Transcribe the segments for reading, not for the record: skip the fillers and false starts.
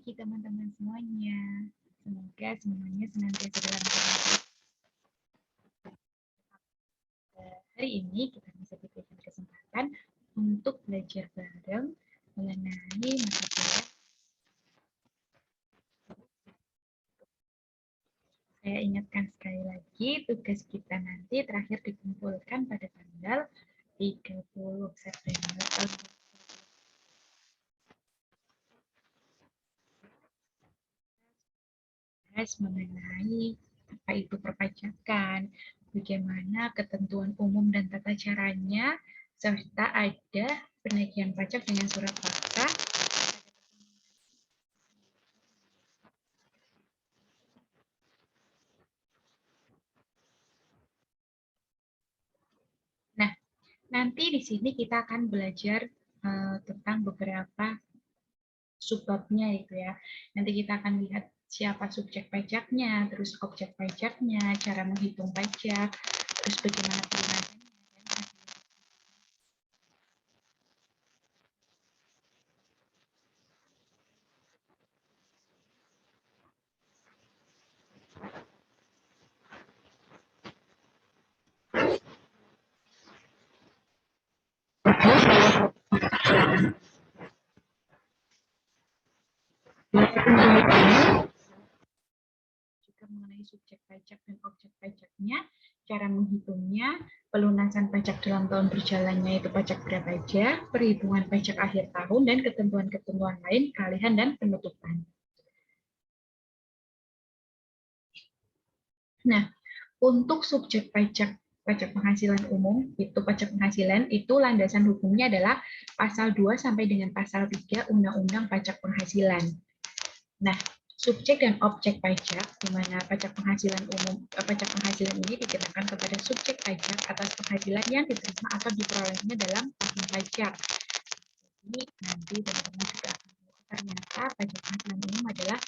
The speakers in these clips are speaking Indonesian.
pagi teman-teman semuanya. Semoga semuanya senantiasa dalam keadaan. Hari ini kita bisa diberikan kesempatan untuk belajar bareng mengenai mata kuliah. Saya ingatkan sekali lagi, tugas kita nanti terakhir dikumpulkan pada tanggal 30 September tahun 2020. Mengenai apa itu perpajakan, bagaimana ketentuan umum dan tata caranya, serta ada penagihan pajak dengan surat fakta. Nah, nanti di sini kita akan belajar tentang beberapa subbabnya itu ya. Nanti kita akan lihat siapa subjek pajaknya, terus objek pajaknya, cara menghitung pajak, terus bagaimana pelunasannya. Juga mengenai subjek pajak dan objek pajaknya, cara menghitungnya, pelunasan pajak dalam tahun berjalannya itu pajak berapa aja, perhitungan pajak akhir tahun, dan ketentuan-ketentuan lain, kealihan dan penutupan. Nah, untuk subjek pajak penghasilan umum, itu pajak penghasilan, itu landasan hukumnya adalah pasal 2 sampai dengan pasal 3 Undang-Undang Pajak Penghasilan. Nah, subjek dan objek pajak, di mana pajak penghasilan umum, pajak penghasilan ini dikenakan kepada subjek pajak atas penghasilan yang diterima atau diperolehnya dalam tahun pajak. Ini nanti teman-teman juga akan tahu, ternyata pajak penghasilan umum adalah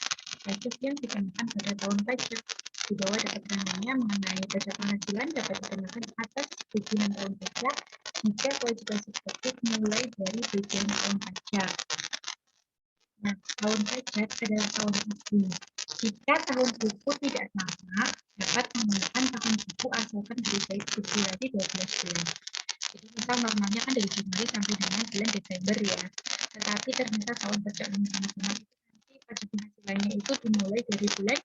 pajak yang dikenakan pada tahun pajak. Di bawah ada keterangannya mengenai pajak penghasilan dapat dikenakan atas bagian tahun pajak jika kewajiban subjektif mulai dari bagian tahun pajak. Nah, tahun pajak adalah tahun buku. Jika tahun buku tidak sama, dapat menggunakan tahun buku asalkan berarti 12 bulan. Jadi misal normalnya kan dari Januari sampai dengan bulan Desember ya. Tetapi ternyata tahun pajak internasional itu nanti pajak penghasilannya itu dimulai dari bulan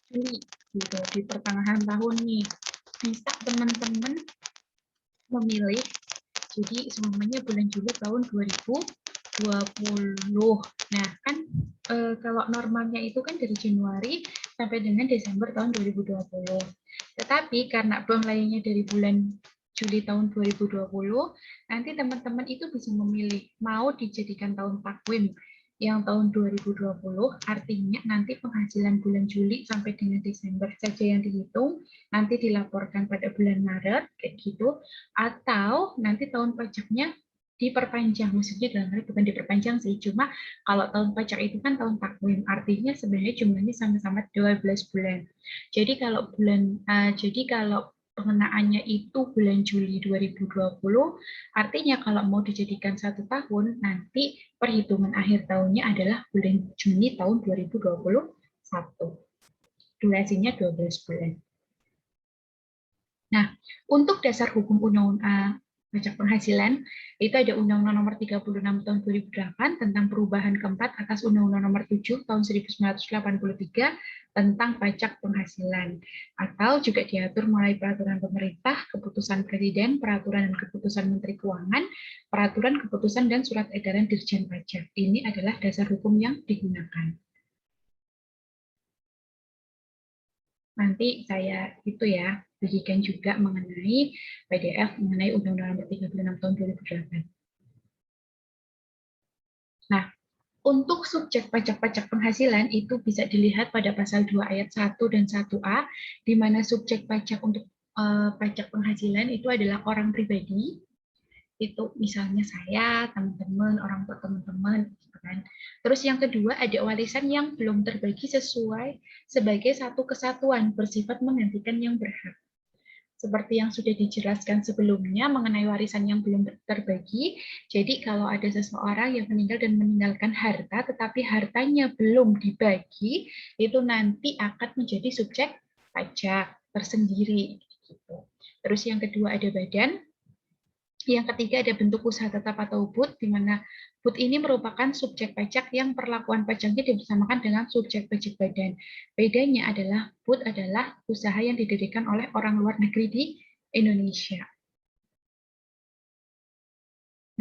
Juli gitu, di pertengahan tahun nih. Bisa teman-teman memilih, jadi semuanya bulan Juli tahun 2020. Nah, kan kalau normalnya itu kan dari Januari sampai dengan Desember tahun 2020. Tetapi karena mulainya dari bulan Juli tahun 2020, nanti teman-teman itu bisa memilih mau dijadikan tahun takwim yang tahun 2020, artinya nanti penghasilan bulan Juli sampai dengan Desember saja yang dihitung, nanti dilaporkan pada bulan Maret, kayak gitu, atau nanti tahun pajaknya diperpanjang, maksudnya dalam hal bukan diperpanjang sih, cuma kalau tahun pajak itu kan tahun takwim, artinya sebenarnya jumlahnya sama-sama 12 bulan. Jadi kalau pengenaannya itu bulan Juli 2020, artinya kalau mau dijadikan 1 tahun, nanti perhitungan akhir tahunnya adalah bulan Juni tahun 2021. Durasinya 12 bulan. Nah, untuk dasar hukum undang-undang pajak penghasilan, itu ada Undang-Undang Nomor 36 Tahun 2008 tentang perubahan keempat atas Undang-Undang Nomor 7 Tahun 1983 tentang pajak penghasilan. Atau juga diatur mulai peraturan pemerintah, keputusan presiden, peraturan dan keputusan Menteri Keuangan, peraturan, keputusan, dan surat edaran Dirjen Pajak. Ini adalah dasar hukum yang digunakan. Nanti saya bagikan juga mengenai PDF mengenai Undang-Undang Nomor 36 Tahun 2008. Nah, untuk subjek pajak penghasilan itu bisa dilihat pada pasal 2 ayat 1 dan 1A, di mana subjek pajak untuk pajak penghasilan itu adalah orang pribadi, itu misalnya saya, teman-teman, orang tua teman-teman, gitu kan. Terus yang kedua ada warisan yang belum terbagi sesuai sebagai satu kesatuan bersifat menggantikan yang berhak. seperti yang sudah dijelaskan sebelumnya mengenai warisan yang belum terbagi. Jadi kalau ada seseorang yang meninggal dan meninggalkan harta, tetapi hartanya belum dibagi, itu nanti akan menjadi subjek pajak tersendiri. Terus yang kedua ada badan. Yang ketiga ada bentuk usaha tetap atau BUT, di mana BUT ini merupakan subjek pajak yang perlakuan pajaknya dibersamakan dengan subjek pajak badan. Bedanya adalah BUT adalah usaha yang didirikan oleh orang luar negeri di Indonesia.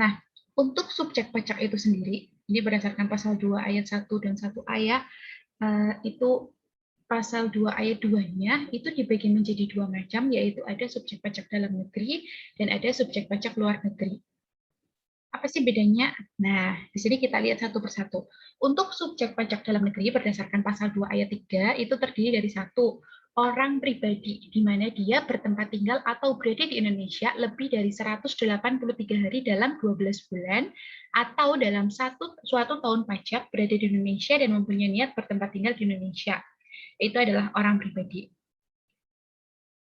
Nah, untuk subjek pajak itu sendiri, ini berdasarkan pasal 2 ayat 1 dan 1A ya, itu pasal 2 ayat 2-nya itu dibagi menjadi dua macam, yaitu ada subjek pajak dalam negeri dan ada subjek pajak luar negeri. Apa sih bedanya? Nah, di sini kita lihat satu persatu. Untuk subjek pajak dalam negeri berdasarkan pasal 2 ayat 3 itu terdiri dari satu, orang pribadi, di mana dia bertempat tinggal atau berada di Indonesia lebih dari 183 hari dalam 12 bulan, atau dalam suatu tahun pajak berada di Indonesia dan mempunyai niat bertempat tinggal di Indonesia. Itu adalah orang pribadi.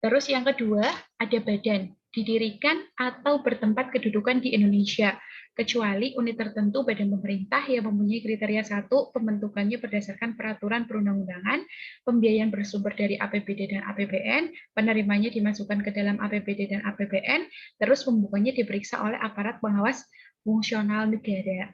Terus yang kedua, ada badan, didirikan atau bertempat kedudukan di Indonesia, kecuali unit tertentu badan pemerintah yang mempunyai kriteria satu, pembentukannya berdasarkan peraturan perundang-undangan, pembiayaan bersumber dari APBD dan APBN, penerimanya dimasukkan ke dalam APBD dan APBN, terus pembukanya diperiksa oleh aparat pengawas fungsional negara.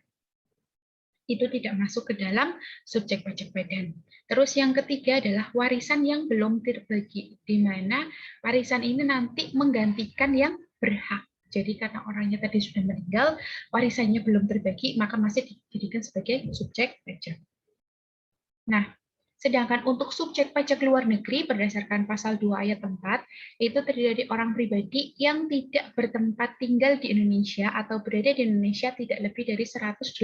Itu tidak masuk ke dalam subjek pajak badan. Terus yang ketiga adalah warisan yang belum terbagi, di mana warisan ini nanti menggantikan yang berhak. Jadi karena orangnya tadi sudah meninggal, warisannya belum terbagi, maka masih dijadikan sebagai subjek pajak. Nah, sedangkan untuk subjek pajak luar negeri berdasarkan pasal 2 ayat 4, itu terdiri dari orang pribadi yang tidak bertempat tinggal di Indonesia atau berada di Indonesia tidak lebih dari 183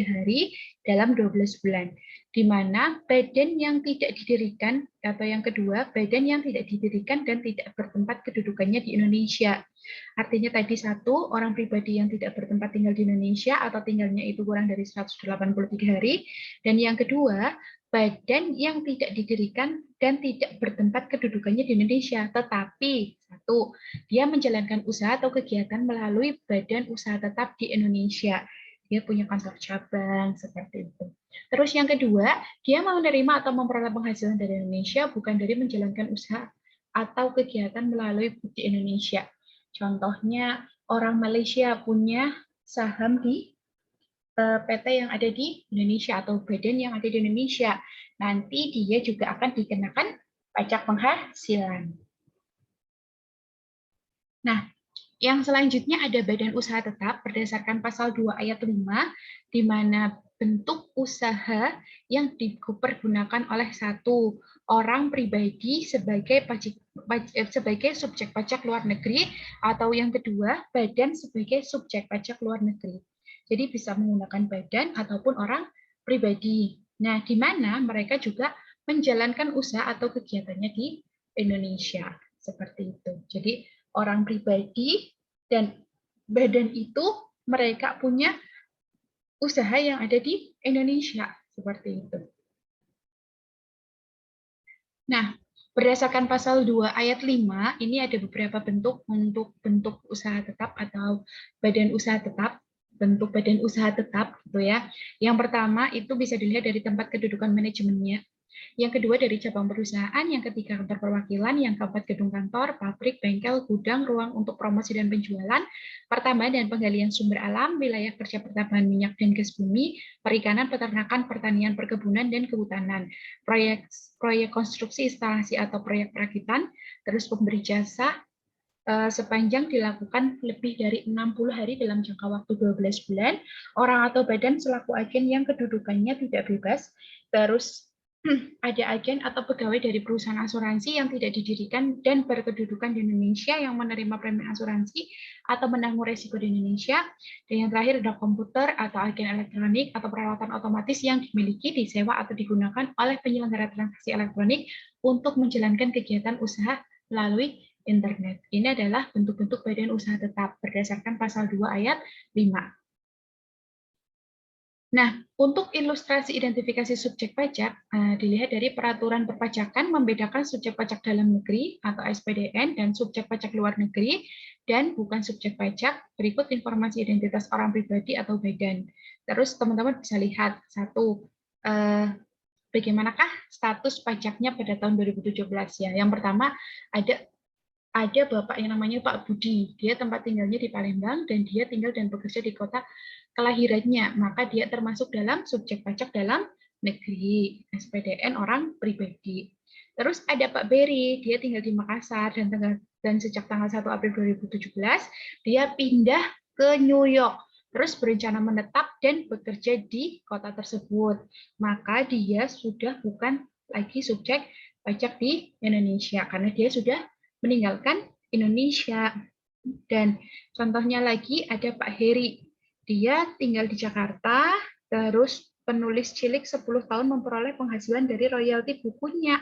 hari dalam 12 bulan. Di mana badan yang tidak didirikan, atau yang kedua, badan yang tidak didirikan dan tidak bertempat kedudukannya di Indonesia. Artinya tadi satu, orang pribadi yang tidak bertempat tinggal di Indonesia atau tinggalnya itu kurang dari 183 hari. Dan yang kedua, badan yang tidak didirikan dan tidak bertempat kedudukannya di Indonesia, tetapi satu, dia menjalankan usaha atau kegiatan melalui badan usaha tetap di Indonesia. Dia punya kantor cabang, seperti itu. Terus yang kedua, dia menerima atau memperoleh penghasilan dari Indonesia bukan dari menjalankan usaha atau kegiatan melalui di Indonesia. Contohnya, orang Malaysia punya saham di PT yang ada di Indonesia atau badan yang ada di Indonesia. Nanti dia juga akan dikenakan pajak penghasilan. Nah, yang selanjutnya ada badan usaha tetap berdasarkan pasal 2 ayat 5, di mana bentuk usaha yang dipergunakan oleh satu orang pribadi sebagai subjek pajak luar negeri, atau yang kedua, badan sebagai subjek pajak luar negeri. Jadi bisa menggunakan badan ataupun orang pribadi. Nah, di mana mereka juga menjalankan usaha atau kegiatannya di Indonesia. Seperti itu. Jadi orang pribadi dan badan itu mereka punya usaha yang ada di Indonesia. Seperti itu. Nah, berdasarkan pasal 2 ayat 5, ini ada beberapa bentuk untuk bentuk usaha tetap atau badan usaha tetap, bentuk badan usaha tetap gitu ya. Yang pertama itu bisa dilihat dari tempat kedudukan manajemennya. Yang kedua dari cabang perusahaan, yang ketiga kantor perwakilan, yang keempat gedung kantor, pabrik, bengkel, gudang, ruang untuk promosi dan penjualan, pertambangan dan penggalian sumber alam, wilayah kerja pertambangan minyak dan gas bumi, perikanan, peternakan, pertanian, perkebunan, dan kehutanan, proyek konstruksi instalasi atau proyek perakitan, terus pemberi jasa, sepanjang dilakukan lebih dari 60 hari dalam jangka waktu 12 bulan, orang atau badan selaku agen yang kedudukannya tidak bebas, terus ada agen atau pegawai dari perusahaan asuransi yang tidak didirikan dan berkedudukan di Indonesia yang menerima premi asuransi atau menanggung risiko di Indonesia, dan yang terakhir ada komputer atau agen elektronik atau peralatan otomatis yang dimiliki, disewa atau digunakan oleh penyelenggara transaksi elektronik untuk menjalankan kegiatan usaha melalui internet. Ini adalah bentuk-bentuk badan usaha tetap berdasarkan pasal 2 ayat 5. Nah, untuk ilustrasi identifikasi subjek pajak, dilihat dari peraturan perpajakan membedakan subjek pajak dalam negeri atau SPDN dan subjek pajak luar negeri dan bukan subjek pajak. Berikut informasi identitas orang pribadi atau badan. Terus teman-teman bisa lihat satu, bagaimanakah status pajaknya pada tahun 2017 ya. Yang pertama ada bapak yang namanya Pak Budi. Dia tempat tinggalnya di Palembang dan dia tinggal dan bekerja di kota kelahirannya. Maka dia termasuk dalam subjek pajak dalam negeri, SPDN orang pribadi. Terus ada Pak Beri, dia tinggal di Makassar dan sejak tanggal 1 April 2017 dia pindah ke New York. Terus berencana menetap dan bekerja di kota tersebut. Maka dia sudah bukan lagi subjek pajak di Indonesia karena dia sudah meninggalkan Indonesia. Dan contohnya lagi ada Pak Heri. Dia tinggal di Jakarta, terus penulis cilik 10 tahun memperoleh penghasilan dari royalti bukunya.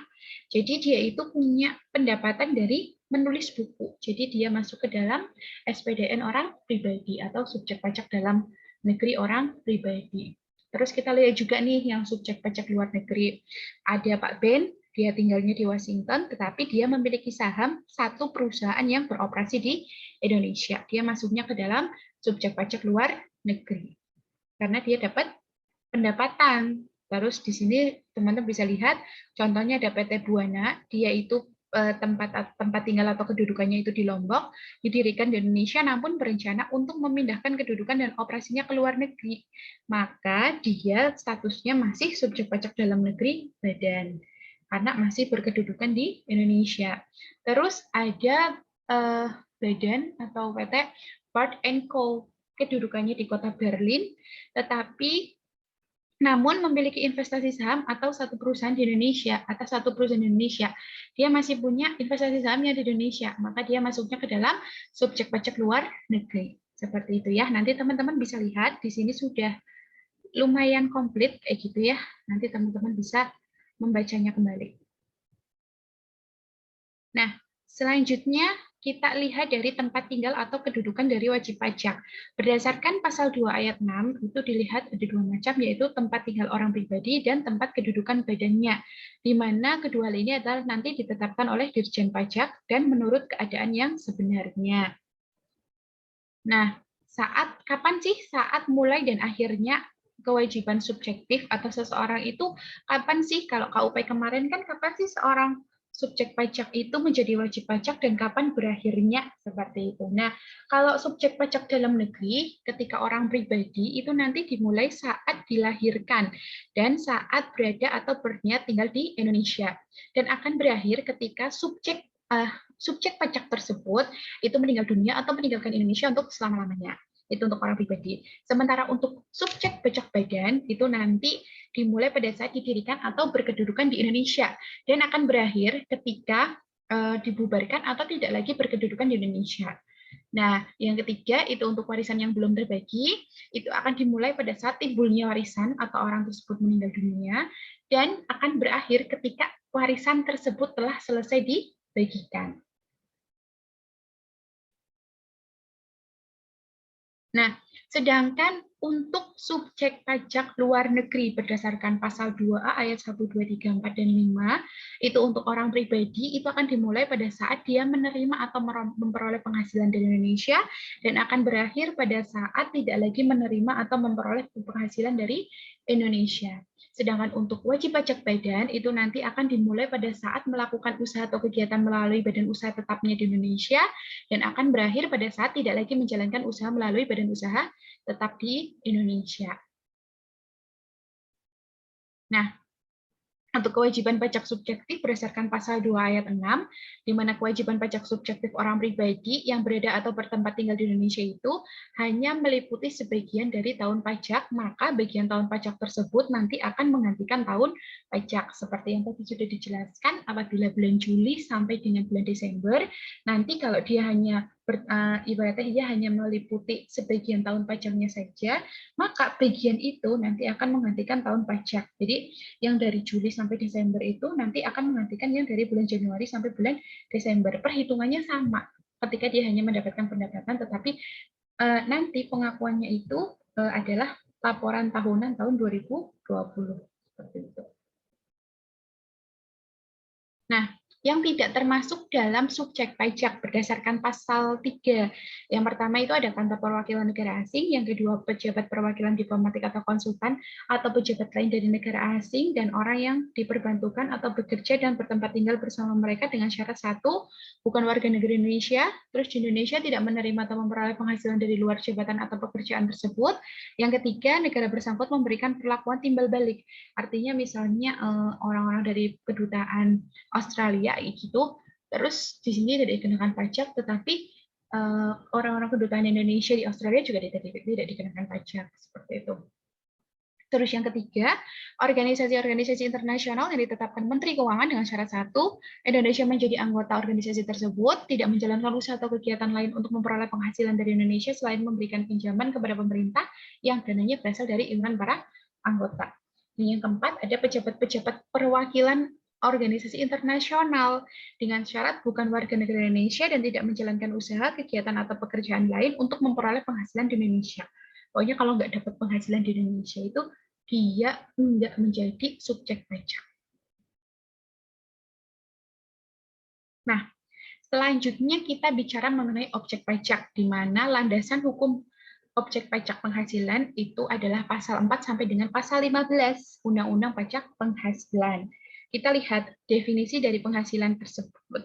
Jadi dia itu punya pendapatan dari menulis buku. Jadi dia masuk ke dalam SPDN orang pribadi atau subjek pajak dalam negeri orang pribadi. Terus kita lihat juga nih yang subjek pajak luar negeri. Ada Pak Ben, dia tinggalnya di Washington, tetapi dia memiliki saham satu perusahaan yang beroperasi di Indonesia. Dia masuknya ke dalam subjek pajak luar negeri. Karena dia dapat pendapatan. Terus di sini teman-teman bisa lihat, contohnya ada PT Buana, dia itu tempat tinggal atau kedudukannya itu di Lombok, didirikan di Indonesia, namun berencana untuk memindahkan kedudukan dan operasinya ke luar negeri. Maka dia statusnya masih subjek pajak dalam negeri badan, karena masih berkedudukan di Indonesia. Terus ada badan atau PT Bart Co. Kedudukannya di kota Berlin, tetapi namun memiliki investasi saham atau satu perusahaan di Indonesia atau satu perusahaan di Indonesia. Dia masih punya investasi sahamnya di Indonesia, maka dia masuknya ke dalam subjek pajak luar negeri. Seperti itu ya. Nanti teman-teman bisa lihat di sini sudah lumayan komplit kayak gitu ya. Nanti teman-teman bisa membacanya kembali. Nah, selanjutnya kita lihat dari tempat tinggal atau kedudukan dari wajib pajak. Berdasarkan pasal 2 ayat 6, itu dilihat ada dua macam, yaitu tempat tinggal orang pribadi dan tempat kedudukan badannya, di mana kedua hal ini adalah nanti ditetapkan oleh Dirjen Pajak dan menurut keadaan yang sebenarnya. Nah, kapan sih saat mulai dan akhirnya kewajiban subjektif atau seseorang itu, kapan sih, kalau KUP kemarin kan kapan sih seorang subjek pajak itu menjadi wajib pajak dan kapan berakhirnya, seperti itu. Nah, kalau subjek pajak dalam negeri ketika orang pribadi itu nanti dimulai saat dilahirkan dan saat berada atau berniat tinggal di Indonesia, dan akan berakhir ketika subjek pajak tersebut itu meninggal dunia atau meninggalkan Indonesia untuk selama-lamanya. Itu untuk orang pribadi. Sementara untuk subjek pajak badan itu nanti dimulai pada saat didirikan atau berkedudukan di Indonesia dan akan berakhir ketika dibubarkan atau tidak lagi berkedudukan di Indonesia. Nah, yang ketiga itu untuk warisan yang belum terbagi, itu akan dimulai pada saat timbulnya warisan atau orang tersebut meninggal dunia dan akan berakhir ketika warisan tersebut telah selesai dibagikan. Nah, sedangkan untuk subjek pajak luar negeri berdasarkan pasal 2A ayat 1, 2, 3, 4, dan 5, itu untuk orang pribadi itu akan dimulai pada saat dia menerima atau memperoleh penghasilan dari Indonesia dan akan berakhir pada saat tidak lagi menerima atau memperoleh penghasilan dari Indonesia. Sedangkan untuk wajib pajak badan itu nanti akan dimulai pada saat melakukan usaha atau kegiatan melalui badan usaha tetapnya di Indonesia dan akan berakhir pada saat tidak lagi menjalankan usaha melalui badan usaha tetap di Indonesia. Nah, untuk kewajiban pajak subjektif berdasarkan pasal 2 ayat 6, di mana kewajiban pajak subjektif orang pribadi yang berada atau bertempat tinggal di Indonesia itu hanya meliputi sebagian dari tahun pajak, maka bagian tahun pajak tersebut nanti akan menggantikan tahun pajak. Seperti yang tadi sudah dijelaskan, apabila bulan Juli sampai dengan bulan Desember, nanti kalau dia hanya ibaratnya dia hanya meliputi sebagian tahun pajaknya saja, maka bagian itu nanti akan menggantikan tahun pajak. Jadi yang dari Juli sampai Desember itu nanti akan menggantikan yang dari bulan Januari sampai bulan Desember. Perhitungannya sama ketika dia hanya mendapatkan pendapatan, tetapi nanti pengakuannya itu adalah laporan tahunan tahun 2020. Seperti itu. Nah, yang tidak termasuk dalam subjek pajak berdasarkan pasal 3. Yang pertama itu ada kantor perwakilan negara asing, yang kedua pejabat perwakilan diplomatik atau konsultan, atau pejabat lain dari negara asing, dan orang yang diperbantukan atau bekerja dan bertempat tinggal bersama mereka dengan syarat satu, bukan warga negara Indonesia, terus di Indonesia tidak menerima atau memperoleh penghasilan dari luar jabatan atau pekerjaan tersebut. Yang ketiga, negara bersangkutan memberikan perlakuan timbal balik. Artinya misalnya orang-orang dari kedutaan Australia gitu, terus di sini tidak dikenakan pajak, tetapi orang-orang kedutaan Indonesia di Australia juga tidak dikenakan pajak, seperti itu. Terus yang ketiga, organisasi-organisasi internasional yang ditetapkan Menteri Keuangan dengan syarat satu, Indonesia menjadi anggota organisasi tersebut, tidak menjalankan usaha atau kegiatan lain untuk memperoleh penghasilan dari Indonesia selain memberikan pinjaman kepada pemerintah yang dananya berasal dari iuran para anggota. Dan yang keempat, ada pejabat-pejabat perwakilan organisasi internasional dengan syarat bukan warga negara Indonesia dan tidak menjalankan usaha, kegiatan, atau pekerjaan lain untuk memperoleh penghasilan di Indonesia. Pokoknya kalau nggak dapat penghasilan di Indonesia itu dia nggak menjadi subjek pajak. Nah, selanjutnya kita bicara mengenai objek pajak, di mana landasan hukum objek pajak penghasilan itu adalah pasal 4 sampai dengan pasal 15 Undang-Undang Pajak Penghasilan. Kita lihat definisi dari penghasilan tersebut,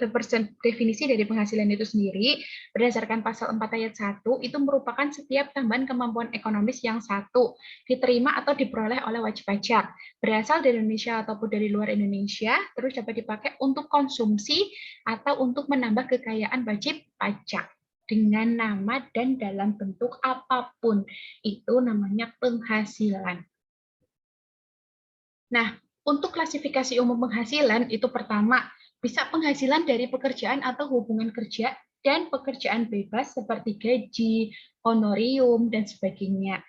definisi dari penghasilan itu sendiri berdasarkan pasal 4 ayat 1 itu merupakan setiap tambahan kemampuan ekonomis yang satu diterima atau diperoleh oleh wajib pajak berasal dari Indonesia ataupun dari luar Indonesia, terus dapat dipakai untuk konsumsi atau untuk menambah kekayaan wajib pajak dengan nama dan dalam bentuk apapun. Itu namanya penghasilan. Nah, untuk klasifikasi umum penghasilan itu pertama, bisa penghasilan dari pekerjaan atau hubungan kerja dan pekerjaan bebas seperti gaji, honorium, dan sebagainya.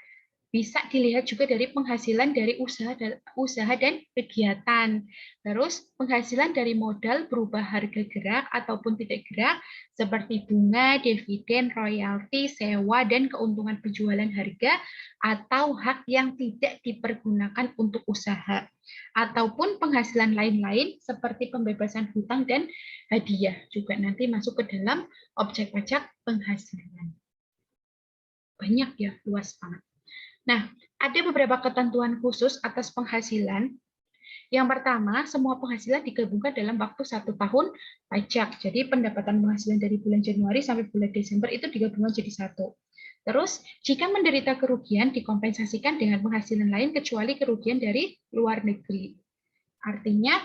Bisa dilihat juga dari penghasilan dari usaha dan kegiatan. Terus penghasilan dari modal berubah harga gerak ataupun tidak gerak seperti bunga, dividen, royalti, sewa, dan keuntungan penjualan harga atau hak yang tidak dipergunakan untuk usaha. Ataupun penghasilan lain-lain seperti pembebasan hutang dan hadiah juga nanti masuk ke dalam objek pajak penghasilan. Banyak ya, luas banget. Nah, ada beberapa ketentuan khusus atas penghasilan. Yang pertama, semua penghasilan digabungkan dalam waktu 1 tahun pajak. Jadi pendapatan penghasilan dari bulan Januari sampai bulan Desember itu digabungkan jadi satu. Terus, jika menderita kerugian dikompensasikan dengan penghasilan lain kecuali kerugian dari luar negeri. Artinya,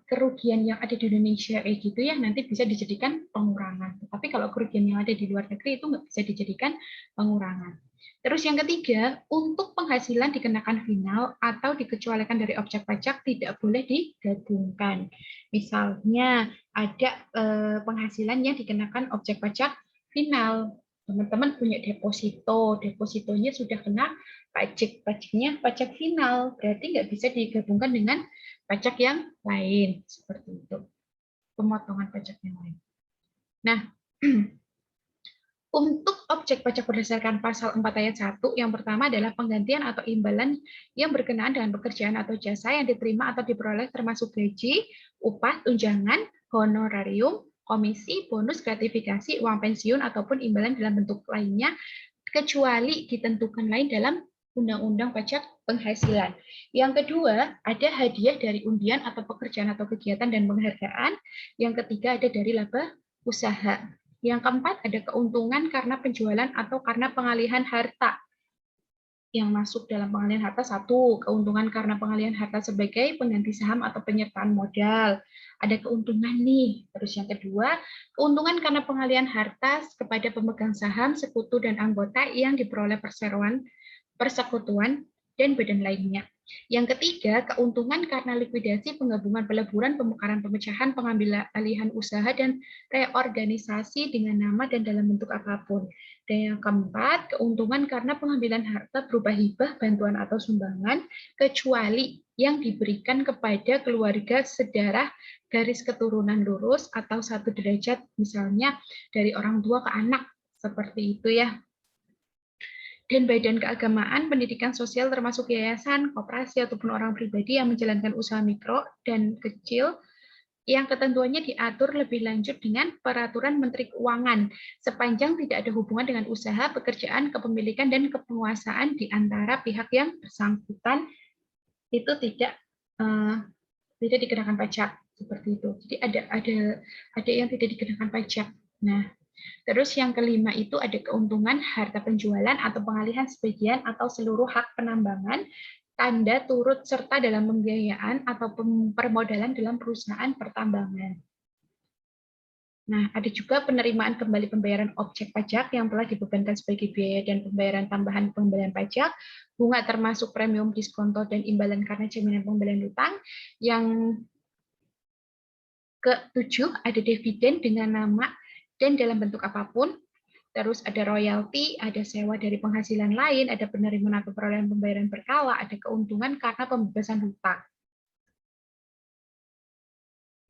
kerugian yang ada di Indonesia gitu ya nanti bisa dijadikan pengurangan. Tapi kalau kerugian yang ada di luar negeri itu nggak bisa dijadikan pengurangan. Terus yang ketiga, untuk penghasilan dikenakan final atau dikecualikan dari objek pajak tidak boleh digabungkan. Misalnya ada penghasilan yang dikenakan objek pajak final. Teman-teman punya deposito, depositonya sudah kena pajak, pajaknya pajak final, berarti nggak bisa digabungkan dengan pajak yang lain, seperti itu. Pemotongan pajak yang lain. Nah, untuk objek pajak berdasarkan pasal 4 ayat 1, yang pertama adalah penggantian atau imbalan yang berkenaan dengan pekerjaan atau jasa yang diterima atau diperoleh termasuk gaji, upah, tunjangan, honorarium, komisi, bonus, gratifikasi, uang pensiun, ataupun imbalan dalam bentuk lainnya, kecuali ditentukan lain dalam Undang-Undang Pajak Penghasilan. Yang kedua, ada hadiah dari undian atau pekerjaan atau kegiatan dan penghargaan. Yang ketiga, ada dari laba usaha. Yang keempat, ada keuntungan karena penjualan atau karena pengalihan harta. Yang masuk dalam pengalihan harta satu, keuntungan karena pengalihan harta sebagai pengganti saham atau penyertaan modal. Ada keuntungan nih. Terus yang kedua, keuntungan karena pengalihan harta kepada pemegang saham, sekutu, dan anggota yang diperoleh perseroan, persekutuan, dan badan lainnya. Yang ketiga, keuntungan karena likuidasi, penggabungan, peleburan, pemekaran, pemecahan, pengambilan alihan usaha, dan reorganisasi dengan nama dan dalam bentuk apapun. Dan yang keempat, keuntungan karena pengambilan harta berupa hibah, bantuan, atau sumbangan, kecuali yang diberikan kepada keluarga sedarah garis keturunan lurus atau satu derajat, misalnya dari orang tua ke anak, seperti itu ya. dan badan keagamaan, pendidikan sosial termasuk yayasan, koperasi ataupun orang pribadi yang menjalankan usaha mikro dan kecil yang ketentuannya diatur lebih lanjut dengan peraturan Menteri Keuangan sepanjang tidak ada hubungan dengan usaha, pekerjaan, kepemilikan dan kepenguasaan di antara pihak yang bersangkutan itu tidak dikenakan pajak seperti itu. Jadi ada yang tidak dikenakan pajak. Nah, terus yang kelima itu ada keuntungan harta penjualan atau pengalihan sebagian atau seluruh hak penambangan, tanda turut serta dalam pembiayaan atau permodalan dalam perusahaan pertambangan. Nah, ada juga penerimaan kembali pembayaran objek pajak yang telah dibebankan sebagai biaya dan pembayaran tambahan pengembalian pajak, bunga termasuk premium diskonto dan imbalan karena jaminan pembelian hutang. Yang ketujuh ada dividen dengan nama dan dalam bentuk apapun. Terus ada royalti, ada sewa dari penghasilan lain, ada penerimaan atau perolehan pembayaran berkala, ada keuntungan karena pembebasan hutang.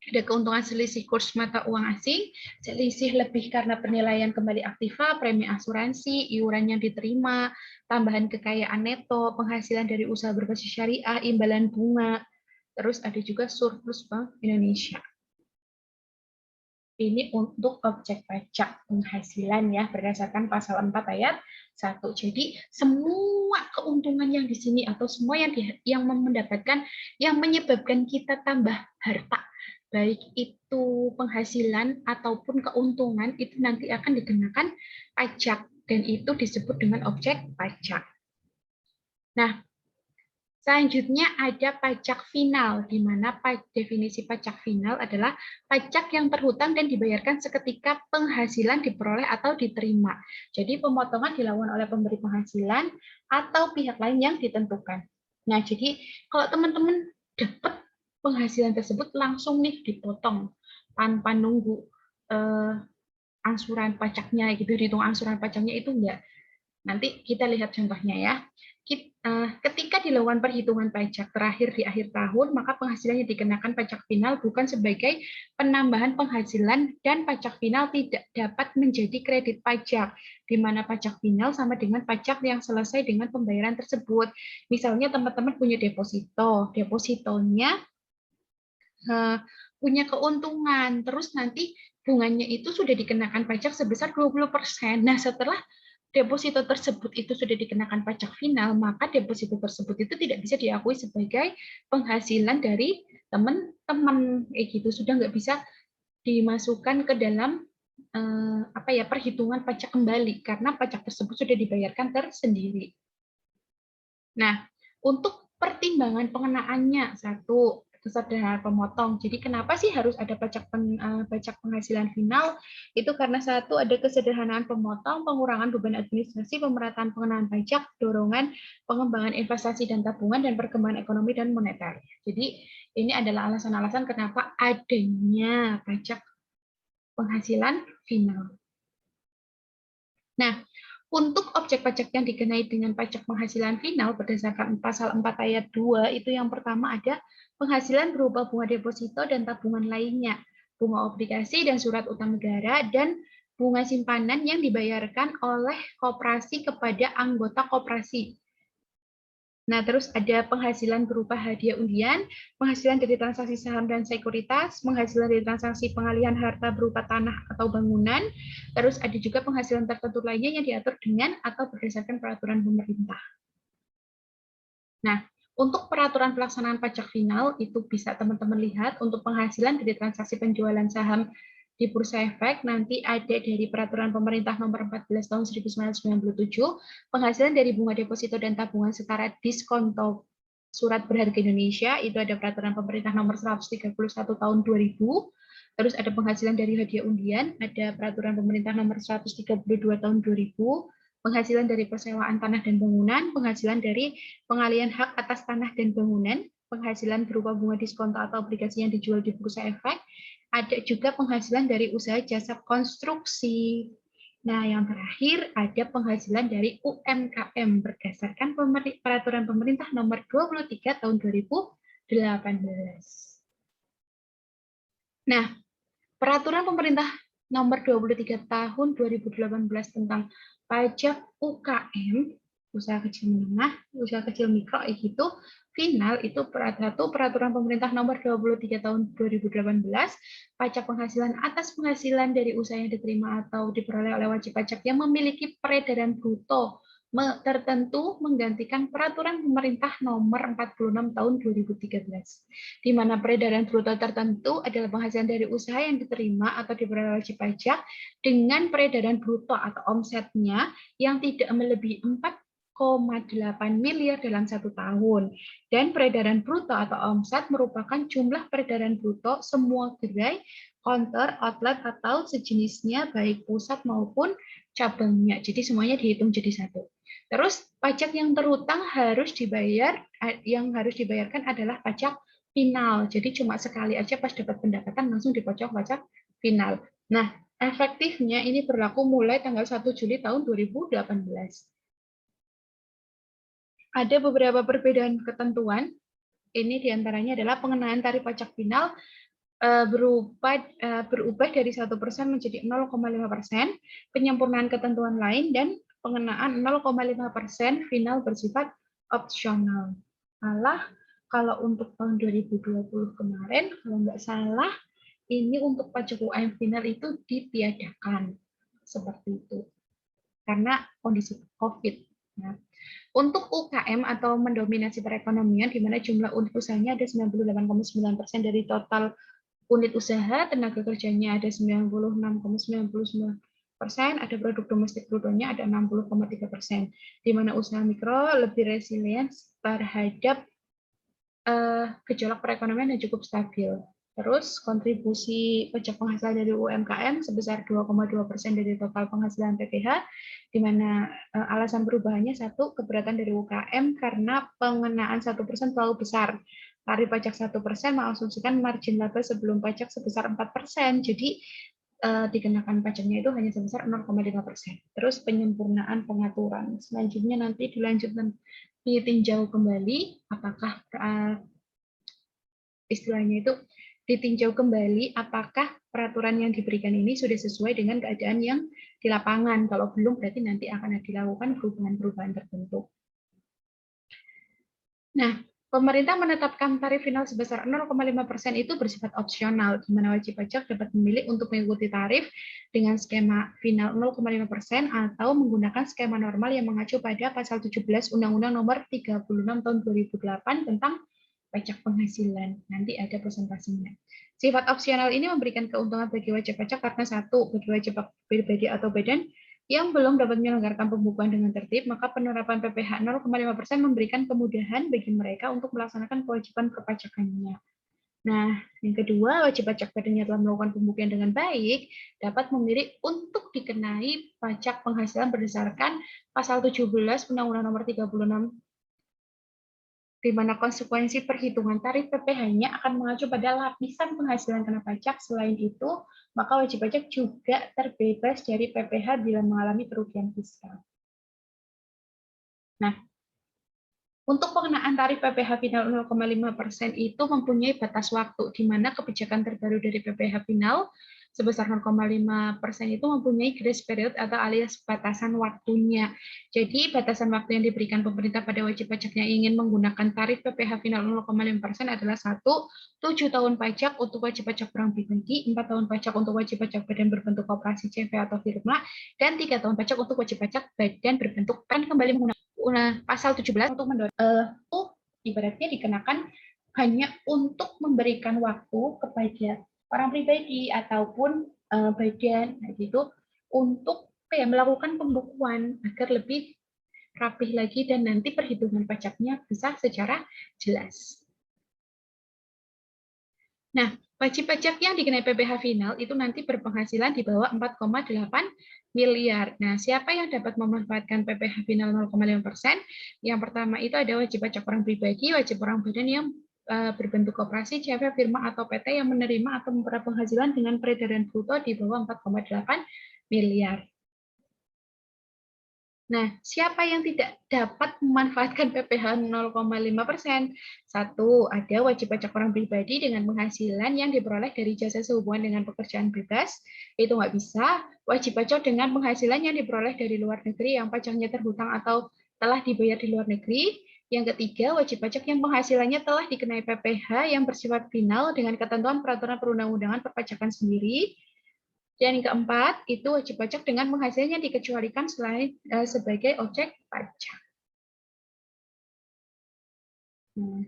Ada keuntungan selisih kurs mata uang asing, selisih lebih karena penilaian kembali aktiva, premi asuransi, iuran yang diterima, tambahan kekayaan neto, penghasilan dari usaha berbasis syariah, imbalan bunga, terus ada juga surplus Bank Indonesia. Ini untuk objek pajak penghasilan ya berdasarkan pasal 4 ayat 1. Jadi semua keuntungan yang di sini atau semua yang mendapatkan yang menyebabkan kita tambah harta, baik itu penghasilan ataupun keuntungan itu nanti akan dikenakan pajak dan itu disebut dengan objek pajak. Nah, selanjutnya ada pajak final, di mana definisi pajak final adalah pajak yang terhutang dan dibayarkan seketika penghasilan diperoleh atau diterima. Jadi pemotongan dilakukan oleh pemberi penghasilan atau pihak lain yang ditentukan. Nah, jadi kalau teman-teman dapat penghasilan tersebut langsung nih dipotong tanpa nunggu angsuran pajaknya, gitu, dihitung angsuran pajaknya itu enggak. Nanti kita lihat contohnya ya. Ketika dilakukan perhitungan pajak terakhir di akhir tahun, maka penghasilan yang dikenakan pajak final bukan sebagai penambahan penghasilan dan pajak final tidak dapat menjadi kredit pajak, di mana pajak final sama dengan pajak yang selesai dengan pembayaran tersebut. Misalnya teman-teman punya depositonya punya keuntungan, terus nanti bunganya itu sudah dikenakan pajak sebesar 20%. Nah, setelah deposito tersebut itu sudah dikenakan pajak final, maka deposito tersebut itu tidak bisa diakui sebagai penghasilan dari teman-teman, gitu, sudah nggak bisa dimasukkan ke dalam perhitungan pajak kembali karena pajak tersebut sudah dibayarkan tersendiri. Nah, untuk pertimbangan pengenaannya, satu, kesederhanaan pemotong. Jadi kenapa sih harus ada pajak penghasilan final? Itu karena satu, ada kesederhanaan pemotong, pengurangan beban administrasi, pemerataan pengenaan pajak, dorongan pengembangan investasi dan tabungan, dan perkembangan ekonomi dan moneter. Jadi ini adalah alasan-alasan kenapa adanya pajak penghasilan final. Nah, untuk objek pajak yang dikenai dengan pajak penghasilan final berdasarkan pasal 4 ayat 2 itu yang pertama ada penghasilan berupa bunga deposito dan tabungan lainnya, bunga obligasi dan surat utang negara, dan bunga simpanan yang dibayarkan oleh koperasi kepada anggota koperasi. Nah, terus ada penghasilan berupa hadiah undian, penghasilan dari transaksi saham dan sekuritas, penghasilan dari transaksi pengalihan harta berupa tanah atau bangunan, terus ada juga penghasilan tertentu lainnya yang diatur dengan atau berdasarkan peraturan pemerintah. Nah, untuk peraturan pelaksanaan pajak final, itu bisa teman-teman lihat untuk penghasilan dari transaksi penjualan saham di Bursa Efek, nanti ada dari Peraturan Pemerintah Nomor 14 Tahun 1997, penghasilan dari bunga deposito dan tabungan setara diskonto surat berharga Indonesia, itu ada Peraturan Pemerintah Nomor 131 Tahun 2000, terus ada penghasilan dari hadiah undian, ada Peraturan Pemerintah Nomor 132 Tahun 2000, penghasilan dari persewaan tanah dan bangunan, penghasilan dari pengalihan hak atas tanah dan bangunan, penghasilan berupa bunga diskonto atau obligasi yang dijual di Bursa Efek, ada juga penghasilan dari usaha jasa konstruksi. Nah, yang terakhir ada penghasilan dari UMKM berdasarkan Peraturan Pemerintah Nomor 23 Tahun 2018. Nah, Peraturan Pemerintah Nomor 23 Tahun 2018 tentang pajak UKM usaha kecil menengah, usaha kecil mikro itu final itu peraturan pemerintah nomor 23 tahun 2018 pajak penghasilan atas penghasilan dari usaha yang diterima atau diperoleh oleh wajib pajak yang memiliki peredaran bruto tertentu menggantikan peraturan pemerintah nomor 46 tahun 2013 di mana peredaran bruto tertentu adalah penghasilan dari usaha yang diterima atau diperoleh wajib pajak dengan peredaran bruto atau omsetnya yang tidak melebihi 4,8 miliar dalam 1 tahun. Dan peredaran bruto atau omset merupakan jumlah peredaran bruto semua gerai, counter, outlet, atau sejenisnya baik pusat maupun cabangnya. Jadi semuanya dihitung jadi satu. Terus pajak yang terhutang harus dibayar, yang harus dibayarkan adalah pajak final. Jadi cuma sekali aja pas dapat pendapatan langsung dipojok pajak final. Nah, efektifnya ini berlaku mulai tanggal 1 Juli tahun 2018. Ada beberapa perbedaan ketentuan. Ini diantaranya adalah pengenaan tarif pajak final berubah dari 1% menjadi 0,5%, penyempurnaan ketentuan lain, dan pengenaan 0,5% final bersifat opsional. Malah kalau untuk tahun 2020 kemarin, kalau nggak salah, ini untuk pajak UMR final itu ditiadakan. Seperti itu. Karena kondisi COVID. Nah, untuk UKM atau mendominasi perekonomian, di mana jumlah unit usahanya ada 98,9% dari total unit usaha, tenaga kerjanya ada 96,99%, ada produk domestik brutonya ada 60,3%, di mana usaha mikro lebih resilient terhadap gejolak perekonomian yang cukup stabil. Terus kontribusi pajak penghasilan dari UMKM sebesar 2,2% dari total penghasilan PPH, di mana alasan perubahannya satu, keberatan dari UKM karena pengenaan 1% terlalu besar. Tarif pajak 1% mengasumsikan margin laba sebelum pajak sebesar 4%, jadi dikenakan pajaknya itu hanya sebesar 0,5%. Terus penyempurnaan pengaturan. Selanjutnya nanti ditinjau kembali apakah istilahnya itu ditinjau kembali apakah peraturan yang diberikan ini sudah sesuai dengan keadaan yang di lapangan. Kalau belum, berarti nanti akan dilakukan perubahan-perubahan tertentu. Nah, pemerintah menetapkan tarif final sebesar 0,5% itu bersifat opsional, di mana wajib pajak dapat memilih untuk mengikuti tarif dengan skema final 0,5% atau menggunakan skema normal yang mengacu pada pasal 17 Undang-Undang Nomor 36 Tahun 2008 tentang pajak penghasilan. Nanti ada presentasinya. Sifat opsional ini memberikan keuntungan bagi wajib pajak karena satu, bagi wajib pribadi atau badan yang belum dapat menyelenggarakan pembukuan dengan tertib, maka penerapan PPh 0,5% memberikan kemudahan bagi mereka untuk melaksanakan kewajiban perpajakannya. Nah, yang kedua, wajib pajak badan yang telah melakukan pembuktian dengan baik dapat memilih untuk dikenai pajak penghasilan berdasarkan pasal 17 Undang-Undang Nomor 36, di mana konsekuensi perhitungan tarif PPh-nya akan mengacu pada lapisan penghasilan kena pajak. Selain itu, maka wajib pajak juga terbebas dari PPh bila mengalami kerugian fiskal. Nah, untuk pengenaan tarif PPh final 0,5% itu mempunyai batas waktu, di mana kebijakan terbaru dari PPh final sebesar 0,5% itu mempunyai grace period atau alias batasan waktunya. Jadi batasan waktu yang diberikan pemerintah pada wajib pajak yang ingin menggunakan tarif PPh final 0,5% adalah 1, 7 tahun pajak untuk wajib pajak orang pribadi, 4 tahun pajak untuk wajib pajak badan berbentuk koperasi CV atau firma, dan 3 tahun pajak untuk wajib pajak badan berbentuk PEN kembali menggunakan pasal 17 untuk mendorong ibaratnya dikenakan hanya untuk memberikan waktu kepada orang pribadi ataupun badan gitu untuk melakukan pembukuan agar lebih rapih lagi dan nanti perhitungan pajaknya bisa secara jelas. Nah, wajib pajak yang dikenai PPh final itu nanti berpenghasilan di bawah 4,8 miliar. Nah, siapa yang dapat memanfaatkan PPh final 0,5%? Yang pertama itu ada wajib pajak orang pribadi, wajib orang badan yang berbentuk koperasi, CV, firma, atau PT yang menerima atau memperoleh penghasilan dengan peredaran bruto di bawah 4,8 miliar. Nah, siapa yang tidak dapat memanfaatkan PPh 0,5%? Satu, ada wajib pajak orang pribadi dengan penghasilan yang diperoleh dari jasa sehubungan dengan pekerjaan bebas, itu nggak bisa. Wajib pajak dengan penghasilan yang diperoleh dari luar negeri yang pajaknya terhutang atau telah dibayar di luar negeri. Yang ketiga, wajib pajak yang penghasilannya telah dikenai PPh yang bersifat final dengan ketentuan peraturan perundang-undangan perpajakan sendiri. Dan yang keempat, itu wajib pajak dengan penghasilan yang dikecualikan selain sebagai objek pajak. Nah,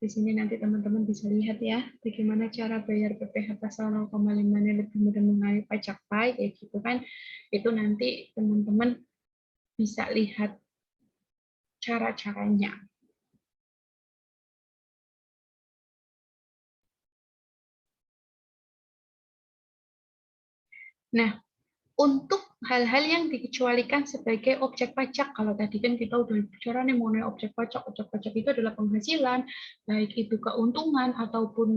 di sini nanti teman-teman bisa lihat ya, bagaimana cara bayar PPh pasal 0,5 lebih mudah mengenai pajak PAI, kayak gitu kan. Itu nanti teman-teman bisa lihat cara-caranya. Nah, untuk hal-hal yang dikecualikan sebagai objek pajak, kalau tadi kan kita udah bicara nih mengenai objek pajak itu adalah penghasilan, baik itu keuntungan ataupun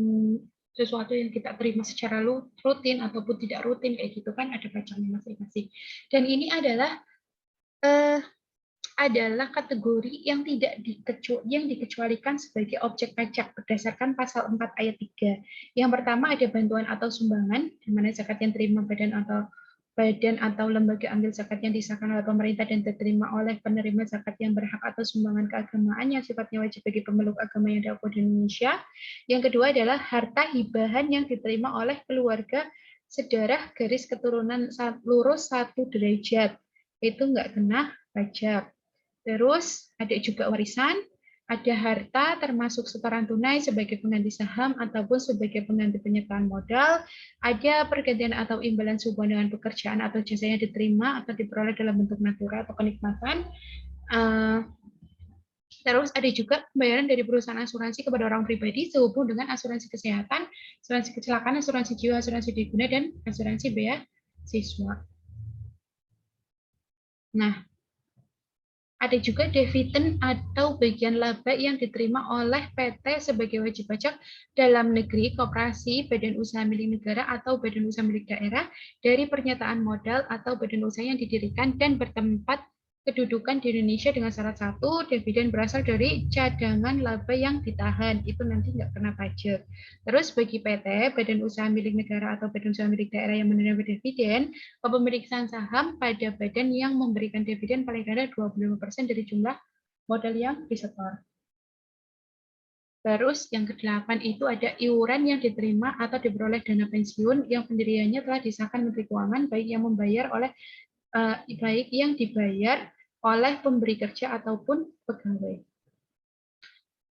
sesuatu yang kita terima secara rutin ataupun tidak rutin, kayak gitu kan ada pajaknya masing-masing. Dan ini adalah kategori yang dikecualikan sebagai objek pajak berdasarkan pasal 4 ayat 3. Yang pertama ada bantuan atau sumbangan, di mana zakat yang terima badan atau lembaga ambil zakat yang disahkan oleh pemerintah dan diterima oleh penerima zakat yang berhak atau sumbangan keagamaan yang sifatnya wajib bagi pemeluk agama yang ada di Indonesia. Yang kedua adalah harta hibahan yang diterima oleh keluarga sedarah garis keturunan lurus 1 derajat. Itu nggak kena pajak. Terus ada juga warisan, ada harta termasuk setoran tunai sebagai pengganti saham ataupun sebagai pengganti penyertaan modal, ada pergantian atau imbalan sehubungan dengan pekerjaan atau jasa yang diterima atau diperoleh dalam bentuk natural atau kenikmatan. Terus ada juga pembayaran dari perusahaan asuransi kepada orang pribadi sehubung dengan asuransi kesehatan, asuransi kecelakaan, asuransi jiwa, asuransi diguna, dan asuransi beasiswa. Nah, ada juga dividen atau bagian laba yang diterima oleh PT sebagai wajib pajak dalam negeri, koperasi, badan usaha milik negara, atau badan usaha milik daerah dari pernyataan modal atau badan usaha yang didirikan dan bertempat kedudukan di Indonesia dengan syarat satu, dividen berasal dari cadangan laba yang ditahan, itu nanti nggak kena pajak. Terus bagi PT, badan usaha milik negara atau badan usaha milik daerah yang menerima dividen, kepemilikan saham pada badan yang memberikan dividen paling rendah 25% dari jumlah modal yang disetor. Terus yang ke-8 itu ada iuran yang diterima atau diperoleh dana pensiun yang pendiriannya telah disahkan Menteri Keuangan baik yang dibayar oleh pemberi kerja ataupun pegawai.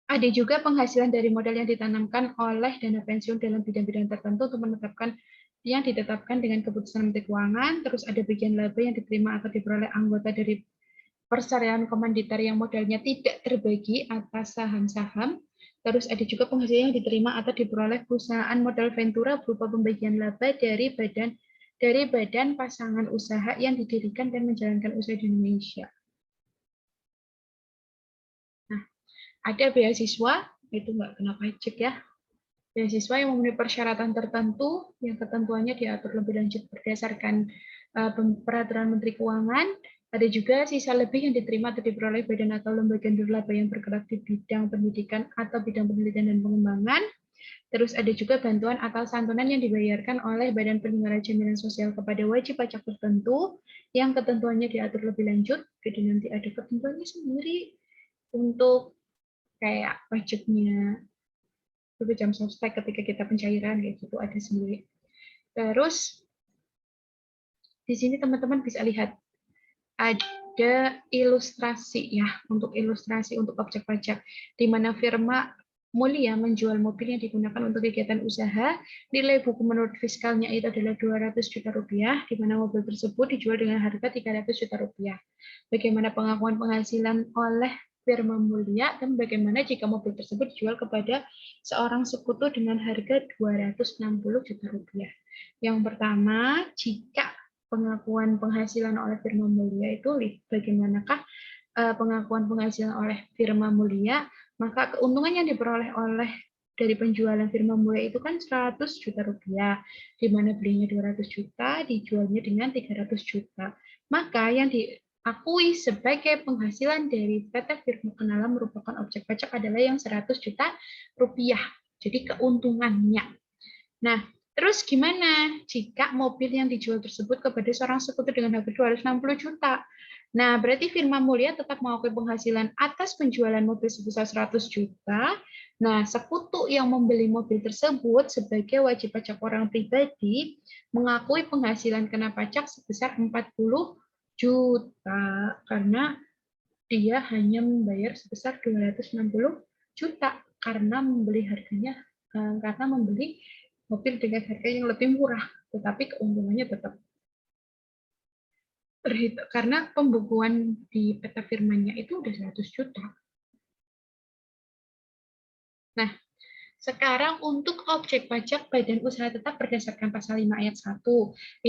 Ada juga penghasilan dari modal yang ditanamkan oleh dana pensiun dalam bidang-bidang tertentu untuk menetapkan yang ditetapkan dengan keputusan Menteri Keuangan. Terus ada bagian laba yang diterima atau diperoleh anggota dari persarian komanditer yang modalnya tidak terbagi atas saham-saham. Terus ada juga penghasilan yang diterima atau diperoleh perusahaan modal ventura berupa pembagian laba dari badan pasangan usaha yang didirikan dan menjalankan usaha di Indonesia. Nah, ada beasiswa, itu nggak kena pajak ya. Beasiswa yang memenuhi persyaratan tertentu, yang ketentuannya diatur lebih lanjut berdasarkan peraturan Menteri Keuangan. Ada juga sisa lebih yang diterima atau diperoleh badan atau lembaga nirlaba yang bergerak di bidang pendidikan atau bidang penelitian dan pengembangan. Terus ada juga bantuan atau santunan yang dibayarkan oleh Badan Penyelenggara Jaminan Sosial kepada wajib pajak tertentu yang ketentuannya diatur lebih lanjut. Jadi nanti ada ketentuannya sendiri untuk kayak pajaknya jam sostek ketika kita pencairan kayak gitu ada sendiri. Terus di sini teman-teman bisa lihat ada ilustrasi ya untuk ilustrasi untuk objek pajak di mana firma Mulia menjual mobil yang digunakan untuk kegiatan usaha. Nilai buku menurut fiskalnya itu adalah 200 juta rupiah, di mana mobil tersebut dijual dengan harga 300 juta rupiah. Bagaimana pengakuan penghasilan oleh firma Mulia dan bagaimana jika mobil tersebut dijual kepada seorang sekutu dengan harga 260 juta rupiah. Yang pertama, jika pengakuan penghasilan oleh firma Mulia itu bagaimanakah pengakuan penghasilan oleh firma Mulia, maka keuntungan yang diperoleh dari penjualan firma Mulia itu kan 100 juta rupiah, di mana belinya 200 juta, dijualnya dengan 300 juta. Maka yang diakui sebagai penghasilan dari PT Firma Kenala merupakan objek pajak adalah yang 100 juta rupiah. Jadi keuntungannya. Nah, Terus gimana jika mobil yang dijual tersebut kepada seorang sekutu dengan harga 260 juta? Nah, berarti firma mulia tetap mengakui penghasilan atas penjualan mobil sebesar 100 juta. Nah, sekutu yang membeli mobil tersebut sebagai wajib pajak orang pribadi mengakui penghasilan kena pajak sebesar 40 juta karena dia hanya membayar sebesar 260 juta karena membeli mobil dengan harga yang lebih murah, tetapi keuntungannya tetap terhitung karena pembukuan di peta firmannya itu udah 100 juta. Nah, sekarang untuk objek pajak badan usaha tetap berdasarkan pasal 5 ayat 1,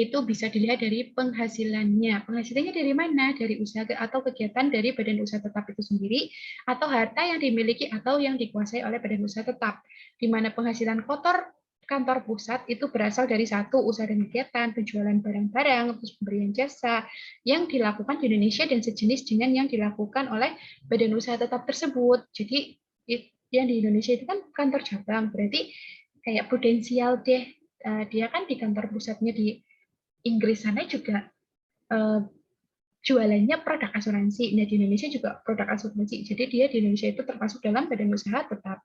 itu bisa dilihat dari penghasilannya. Penghasilannya dari mana? Dari usaha atau kegiatan dari badan usaha tetap itu sendiri, atau harta yang dimiliki atau yang dikuasai oleh badan usaha tetap. Di mana penghasilan kotor kantor pusat itu berasal dari satu, usaha dan kegiatan, penjualan barang-barang, terus pemberian jasa yang dilakukan di Indonesia dan sejenis dengan yang dilakukan oleh badan usaha tetap tersebut. Jadi yang di Indonesia itu kan kantor cabang, berarti kayak potensial deh. Dia kan di kantor pusatnya di Inggris sana juga jualannya produk asuransi. Nah, di Indonesia juga produk asuransi. Jadi dia di Indonesia itu termasuk dalam badan usaha tetap.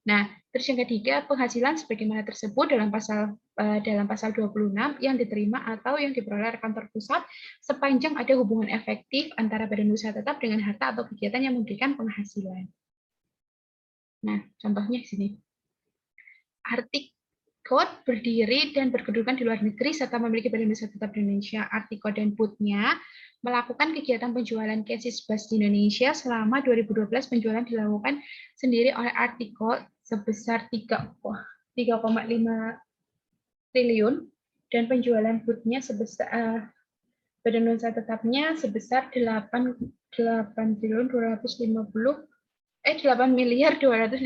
Nah, terus yang ketiga, penghasilan sebagaimana tersebut dalam pasal 26 yang diterima atau yang diperoleh kantor pusat sepanjang ada hubungan efektif antara badan usaha tetap dengan harta atau kegiatan yang memberikan penghasilan. Nah, contohnya di sini. Artikot berdiri dan berkedudukan di luar negeri serta memiliki badan usaha tetap di Indonesia. Artikot dan Putnya melakukan kegiatan penjualan cases bus di Indonesia selama 2012. Penjualan dilakukan sendiri oleh Artikot sebesar 3,5 triliun dan penjualan Putnya sebesar badan usaha tetapnya sebesar 8 miliar 250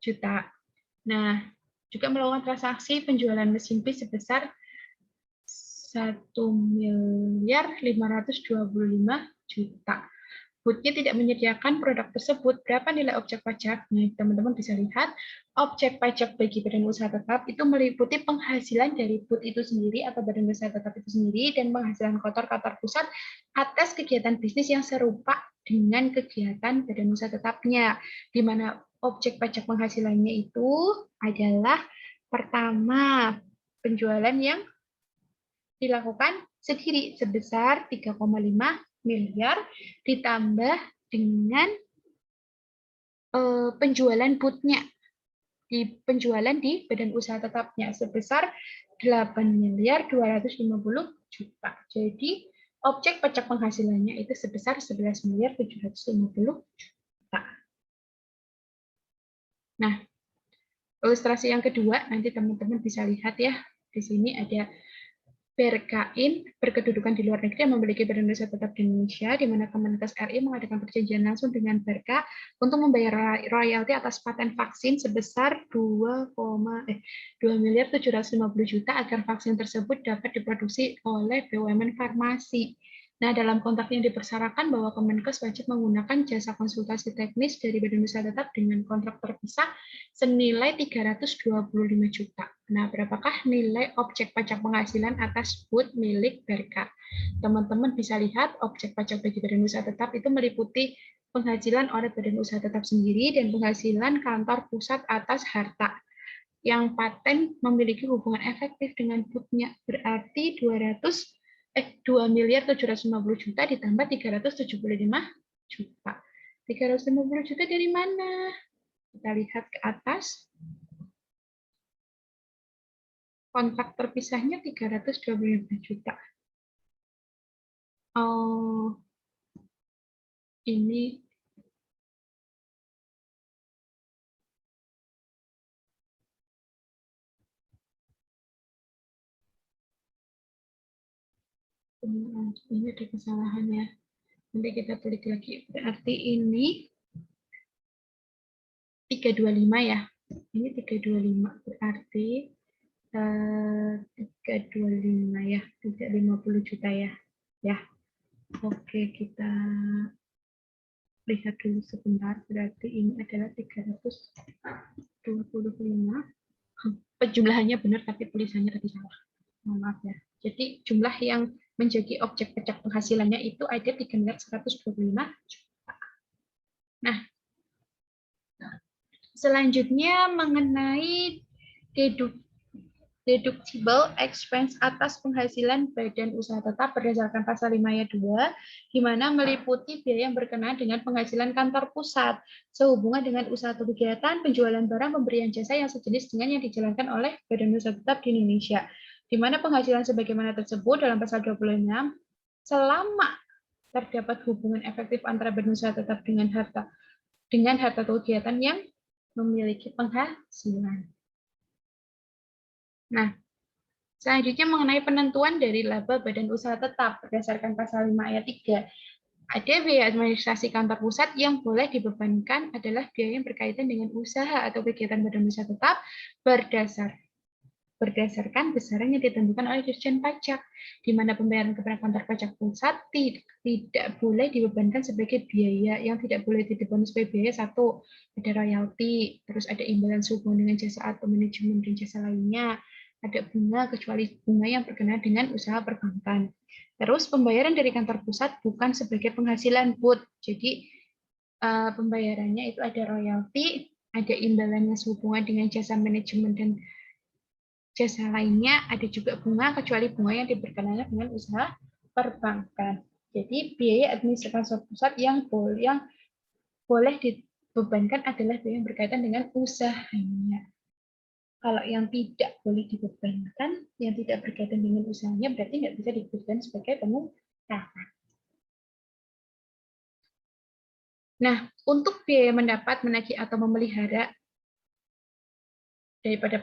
juta. Nah, juga melakukan transaksi penjualan mesin bis sebesar 1.525 juta. Putnya tidak menyediakan produk tersebut. Berapa nilai objek pajak? Nah, teman-teman bisa lihat, objek pajak bagi badan usaha tetap itu meliputi penghasilan dari Put itu sendiri atau badan usaha tetap itu sendiri dan penghasilan kotor kantor pusat atas kegiatan bisnis yang serupa dengan kegiatan badan usaha tetapnya, di mana objek pajak penghasilannya itu adalah pertama penjualan yang dilakukan sendiri sebesar 3,5 miliar ditambah dengan penjualan Putnya di penjualan di badan usaha tetapnya sebesar 8.250 juta. Jadi objek pajak penghasilannya itu sebesar 11.750 juta. Nah, ilustrasi yang kedua nanti teman-teman bisa lihat ya. Di sini ada BRKIN berkedudukan di luar negeri yang memiliki badan usaha tetap di Indonesia, di mana Kemenkes RI mengadakan perjanjian langsung dengan BRKA untuk membayar royalti atas paten vaksin sebesar 2.750 juta agar vaksin tersebut dapat diproduksi oleh BUMN farmasi. Nah, dalam kontrak yang dipersyaratkan bahwa Kemenkes wajib menggunakan jasa konsultasi teknis dari badan usaha tetap dengan kontrak terpisah senilai 325 juta. Nah, berapakah nilai objek pajak penghasilan atas Put milik BRK? Teman-teman bisa lihat objek pajak bagi badan usaha tetap itu meliputi penghasilan oleh badan usaha tetap sendiri dan penghasilan kantor pusat atas harta yang paten memiliki hubungan efektif dengan Putnya, berarti 2.750 juta ditambah 375 juta. 350 juta dari mana? Kita lihat ke atas. Kontrak terpisahnya 325 juta. Oh, ini ada kesalahannya. Nanti kita tulis lagi. Berarti ini 325 ya. Ini 325 berarti 325 ya, tidak 50 juta ya. Ya. Oke, kita lihat dulu sebentar. Berarti ini adalah 325 Penjumlahannya benar tapi tulisannya tadi salah. Mohon maaf ya. Jadi jumlah yang menjadi objek pajak penghasilannya itu ada 3.125 juta. Nah, selanjutnya mengenai deductible expense atas penghasilan badan usaha tetap berdasarkan pasal 5 ayat 2, di mana meliputi biaya yang berkenaan dengan penghasilan kantor pusat sehubungan dengan usaha atau kegiatan, penjualan barang, pemberian jasa yang sejenis dengan yang dijalankan oleh badan usaha tetap di Indonesia, di mana penghasilan sebagaimana tersebut dalam pasal 26 selama terdapat hubungan efektif antara badan usaha tetap dengan harta atau kegiatan yang memiliki penghasilan. Nah, selanjutnya mengenai penentuan dari laba badan usaha tetap berdasarkan pasal 5 ayat 3. Ada biaya administrasi kantor pusat yang boleh dibebankan adalah biaya yang berkaitan dengan usaha atau kegiatan badan usaha tetap berdasarkan besaran yang ditentukan oleh Dirjen Pajak, di mana pembayaran kepada kantor pajak pusat tidak boleh dibebankan sebagai biaya. Yang tidak boleh dibebankan sebagai biaya, satu, ada royalti, terus ada imbalan sehubungan dengan jasa atau manajemen dan jasa lainnya, ada bunga kecuali bunga yang berkenaan dengan usaha perbankan. Terus pembayaran dari kantor pusat bukan sebagai penghasilan BUT, jadi pembayarannya itu ada royalti, ada imbalannya sehubungan dengan jasa manajemen dan jasa lainnya, ada juga bunga kecuali bunga yang diberkenaan dengan usaha perbankan. Jadi biaya administrasi pusat yang boleh dibebankan adalah biaya yang berkaitan dengan usahanya. Kalau yang tidak boleh dibebankan, yang tidak berkaitan dengan usahanya, berarti nggak bisa dibebankan sebagai pengurangan. Nah, untuk biaya mendapat, menagih, atau memelihara daripada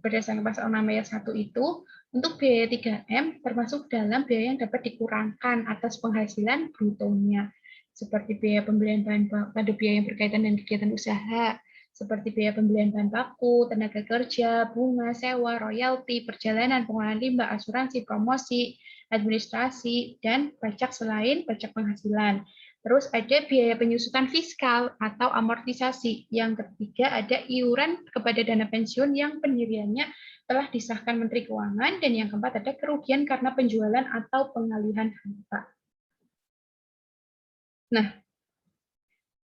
berdasarkan pasal 6 ayat 1 itu, untuk biaya 3M termasuk dalam biaya yang dapat dikurangkan atas penghasilan brutonya, seperti biaya pembelian bahan pada biaya yang berkaitan dengan kegiatan usaha, seperti biaya pembelian bahan baku, tenaga kerja, bunga, sewa, royalti, perjalanan, pengolahan limbah, asuransi, promosi, administrasi, dan pajak selain pajak penghasilan. Terus ada biaya penyusutan fiskal atau amortisasi. Yang ketiga ada iuran kepada dana pensiun yang pendiriannya telah disahkan Menteri Keuangan. Dan yang keempat ada kerugian karena penjualan atau pengalihan harta. Nah,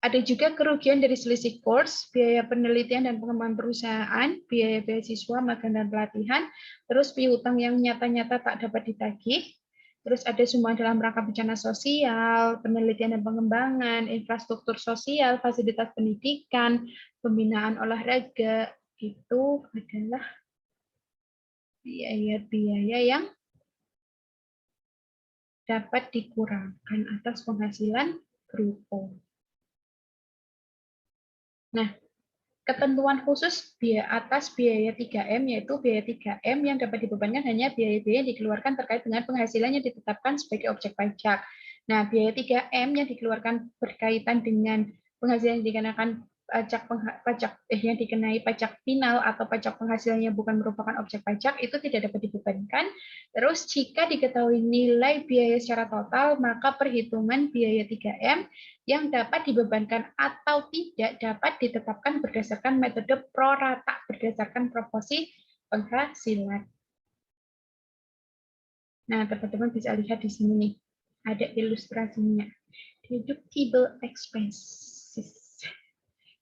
ada juga kerugian dari selisih kurs, biaya penelitian dan pengembangan perusahaan, biaya beasiswa, magang dan pelatihan, terus piutang yang nyata-nyata tak dapat ditagih, terus ada sumbangan dalam rangka bencana sosial, penelitian dan pengembangan, infrastruktur sosial, fasilitas pendidikan, pembinaan olahraga, itu adalah biaya-biaya yang dapat dikurangkan atas penghasilan bruto. Nah, ketentuan khusus biaya atas biaya 3M, yaitu biaya 3M yang dapat dibebankan hanya biaya-biaya yang dikeluarkan terkait dengan penghasilan yang ditetapkan sebagai objek pajak. Nah, biaya 3M yang dikeluarkan berkaitan dengan penghasilan yang dikenakan yang dikenai pajak final atau pajak penghasilan yang bukan merupakan objek pajak itu tidak dapat dibebankan. Terus jika diketahui nilai biaya secara total, maka perhitungan biaya 3M yang dapat dibebankan atau tidak dapat ditetapkan berdasarkan metode pro rata berdasarkan proporsi penghasilan. Nah, teman-teman bisa lihat di sini nih, ada ilustrasinya. Deductible expenses.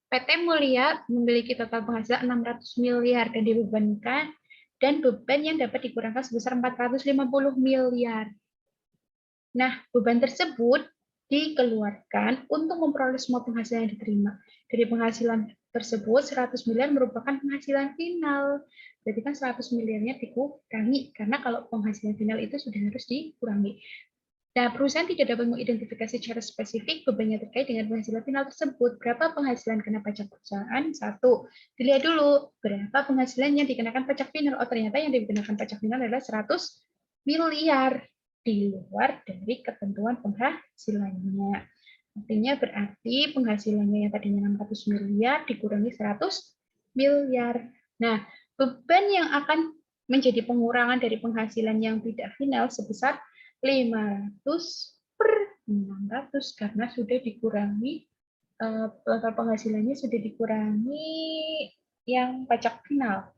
PT Mulia memiliki total penghasilan 600 miliar dan dibebankan dan beban yang dapat dikurangkan sebesar 450 miliar. Nah, beban tersebut dikeluarkan untuk memperoleh semua penghasilan yang diterima. Dari penghasilan tersebut, 100 miliar merupakan penghasilan final. Berarti kan 100 miliarnya dikurangi, karena kalau penghasilan final itu sudah harus dikurangi. Nah, perusahaan tidak dapat mengidentifikasi secara spesifik bebannya terkait dengan penghasilan final tersebut. Berapa penghasilan kena pajak perusahaan? Satu, dilihat dulu berapa penghasilannya dikenakan pajak final. Oh, ternyata yang dikenakan pajak final adalah 100 miliar di luar dari ketentuan penghasilannya. Artinya berarti penghasilannya yang tadinya 600 miliar dikurangi 100 miliar. Nah, beban yang akan menjadi pengurangan dari penghasilan yang tidak final sebesar 500 per 600 karena sudah dikurangi total penghasilannya sudah dikurangi yang pajak final.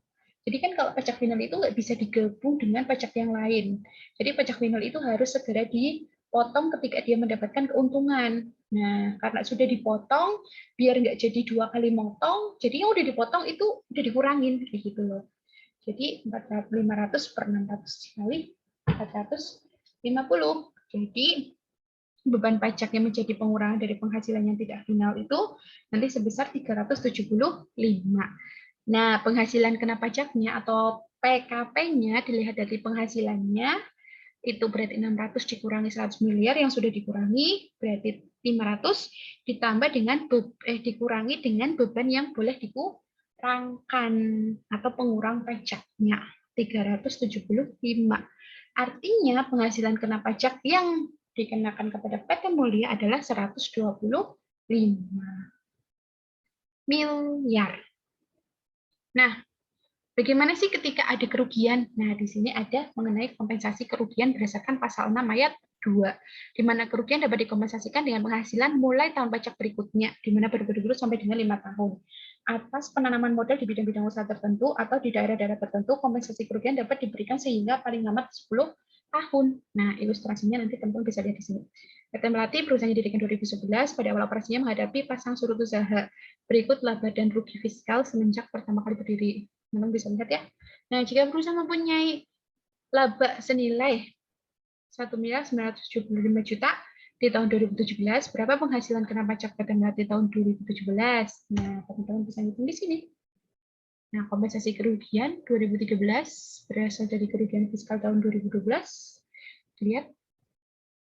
Jadi kan kalau pajak final itu nggak bisa digabung dengan pajak yang lain. Jadi pajak final itu harus segera dipotong ketika dia mendapatkan keuntungan. Nah, karena sudah dipotong, biar nggak jadi 2 kali motong, jadi yang udah dipotong itu udah dikurangin, kayak gitu loh. Jadi 500 per 600 kali 450. Jadi beban pajak yang menjadi pengurangan dari penghasilan yang tidak final itu nanti sebesar 375. Nah, penghasilan kena pajaknya atau PKP-nya dilihat dari penghasilannya, itu berarti 600 dikurangi 100 miliar yang sudah dikurangi, berarti 500 ditambah dengan dikurangi dengan beban yang boleh dikurangkan atau pengurang pajaknya, 375. Artinya penghasilan kena pajak yang dikenakan kepada PT Mulia adalah 125 miliar. Nah, bagaimana sih ketika ada kerugian? Nah, di sini ada mengenai kompensasi kerugian berdasarkan pasal 6 ayat 2, di mana kerugian dapat dikompensasikan dengan penghasilan mulai tahun pajak berikutnya, di mana berturut-turut sampai dengan 5 tahun. Atas penanaman modal di bidang-bidang usaha tertentu atau di daerah-daerah tertentu, kompensasi kerugian dapat diberikan sehingga paling lambat 10 tahun. Nah, ilustrasinya nanti teman-teman bisa lihat di sini. PT Melati perusahaan didirikan 2011, pada awal operasinya menghadapi pasang surut usaha. Berikut laba dan rugi fiskal semenjak pertama kali berdiri. Memang bisa lihat ya. Nah, jika perusahaan mempunyai laba senilai 1.975 juta di tahun 2017, berapa penghasilan kena pajak PT Melati tahun 2017? Nah, teman-teman bisa hitung di sini. Nah, kompensasi kerugian 2013 berasal dari kerugian fiskal tahun 2012. Lihat,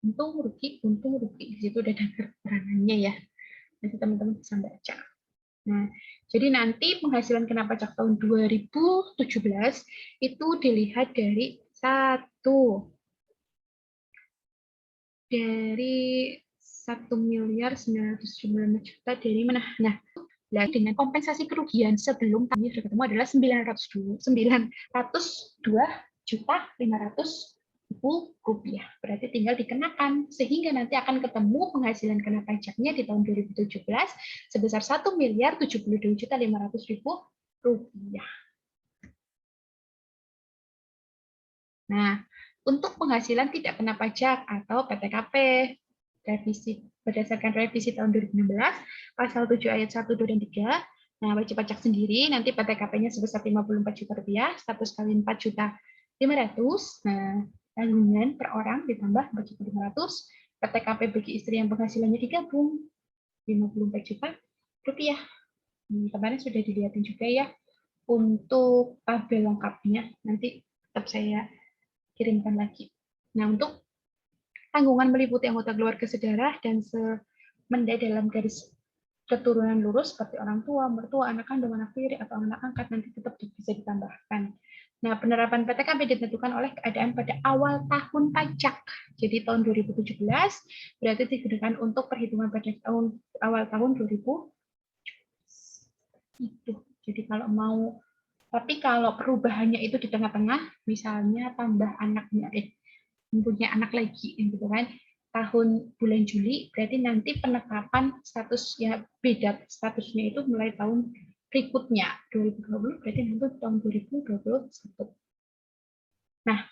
untung rugi. Di situ udah ada peranannya ya. Nanti teman-teman bisa baca. Nah, jadi nanti penghasilan kena pajak tahun 2017 itu dilihat dari 1.975 juta dari mana? Nah, dengan kompensasi kerugian sebelum kami sudah ketemu adalah 902.500.000 rupiah. Berarti tinggal dikenakan sehingga nanti akan ketemu penghasilan kena pajaknya di tahun 2017 sebesar 1.072.500.000 rupiah. Nah, untuk penghasilan tidak kena pajak atau PTKP revisi berdasarkan revisi tahun 2016 pasal 7 ayat 1, 2 dan 3. Nah, wajib pajak sendiri nanti PTKP-nya sebesar 54 juta rupiah, 100 kali 4 juta 500. Nah, tanggungan per orang ditambah 4 juta 500. PTKP bagi istri yang penghasilannya digabung 54 juta rupiah. Kemarin sudah dilihatin juga ya untuk tabel lengkapnya. Nanti tetap saya kirimkan lagi. Nah, untuk tanggungan meliputi anggota keluarga sedarah dan semenda dalam garis keturunan lurus seperti orang tua, mertua, anak kandung, anak tiri, atau anak angkat nanti tetap bisa ditambahkan. Nah, penerapan PTKP ditentukan oleh keadaan pada awal tahun pajak. Jadi tahun 2017 berarti digunakan untuk perhitungan pajak tahun awal tahun 2000 itu. Jadi tapi kalau perubahannya itu di tengah-tengah, misalnya tambah anaknya, mempunyai anak lagi, gitu kan, tahun bulan Juli, berarti nanti penetapan statusnya beda, statusnya itu mulai tahun berikutnya, 2020, berarti nanti tahun 2021. Nah,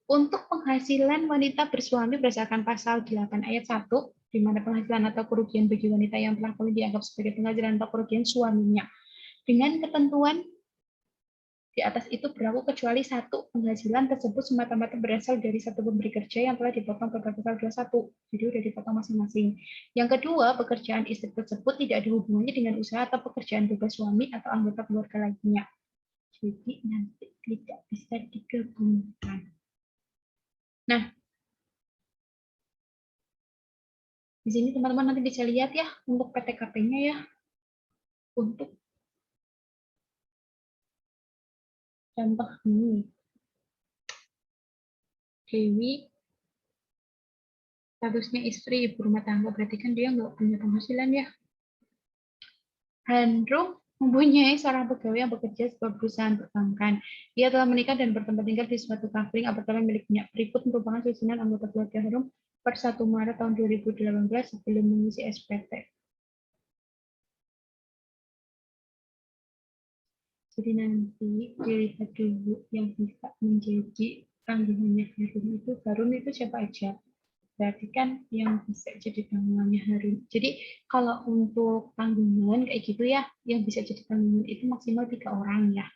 untuk penghasilan wanita bersuami berdasarkan pasal 8 ayat 1, di mana penghasilan atau kerugian bagi wanita yang telah kawin dianggap sebagai penghasilan atau kerugian suaminya. Dengan ketentuan di atas itu berlaku kecuali satu penghasilan tersebut semata-mata berasal dari satu pemberi kerja yang telah dipotong pada pasal 21. Jadi sudah dipotong masing-masing. Yang kedua, pekerjaan istri tersebut tidak ada hubungannya dengan usaha atau pekerjaan bebas suami atau anggota keluarga lainnya. Jadi nanti tidak bisa digabungkan. Nah, di sini teman-teman nanti bisa lihat ya untuk PTKP-nya ya. Untuk contoh ini. Dewi statusnya istri ibu rumah tangga, berarti kan dia nggak punya penghasilan ya. Hendro mempunyai seorang pegawai yang bekerja sebuah perusahaan perbankan. Dia telah menikah dan bertempat tinggal di suatu kampung apartemen miliknya. Berikut merupakan susunan anggota keluarga Harum per 1 Maret tahun 2018 sebelum mengisi SPT. Jadi nanti dilihat dulu yang bisa menjadi tanggungannya Harun itu siapa aja. Berarti kan yang bisa jadi tanggungannya Harun. Jadi kalau untuk tanggungan kayak gitu ya, yang bisa jadi tanggungan itu maksimal 3 orang ya.